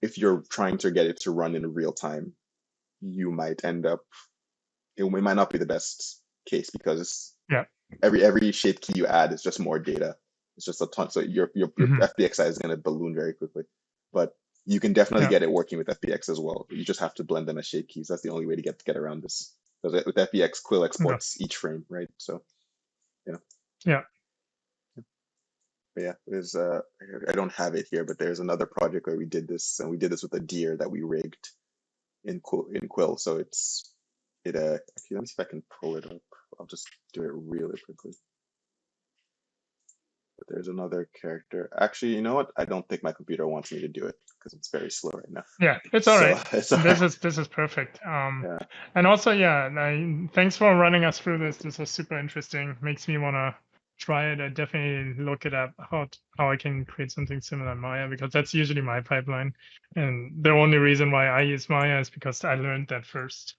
if you're trying to get it to run in real time, you might end up it might not be the best case because Yeah. every shape key you add is just more data. It's just a ton. So your Hmm. FBX size is going to balloon very quickly. But you can definitely Yeah. get it working with FBX as well. You just have to blend them as shape keys. That's the only way to get around this. Because with FBX, Quill Okay. exports each frame, right? So yeah. Yeah. But yeah, there's I don't have it here, but there's another project where we did this, and we did this with a deer that we rigged in Quill. So actually, let me see if I can pull it up. I'll just do it really quickly. But there's another character. Actually, you know what? I don't think my computer wants me to do it because it's very slow right now. Yeah, it's all So right. it's all This right. is perfect. Yeah. And also, yeah, thanks for running us through this. This was super interesting. Makes me want to try it. I definitely look it up how I can create something similar in Maya, because that's usually my pipeline. And the only reason why I use Maya is because I learned that first.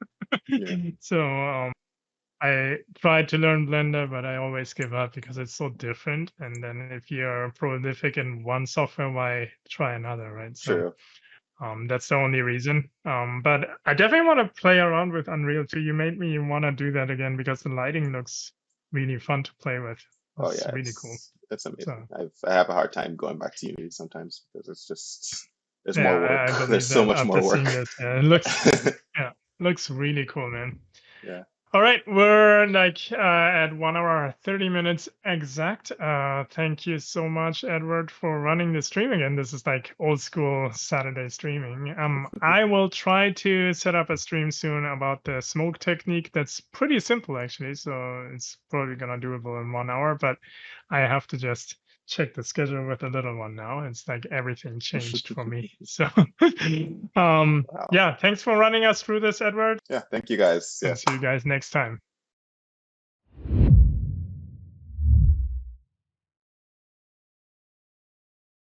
Yeah. So I tried to learn Blender, but I always give up because it's so different. And then if you're prolific in one software, why try another, right? So True. that's the only reason. But I definitely want to play around with Unreal too. You made me want to do that again because the lighting looks really fun to play with. Oh It's yeah, really cool. it's amazing. So I have a hard time going back to Unity sometimes because it's just there's yeah, more work. I believe There's so that much after more seeing work. this, yeah, it looks really cool, man. Yeah. All right, we're like at 1 hour 30 minutes exact. Thank you so much, Edward, for running the stream again. This is like old school Saturday streaming. I will try to set up a stream soon about the smoke technique. That's pretty simple actually, so it's probably gonna doable in 1 hour. But I have to just check the schedule with the little one now. It's like everything changed for me. So, Wow. yeah, thanks for running us through this, Edward. Yeah, thank you guys. Yeah. And see you guys next time.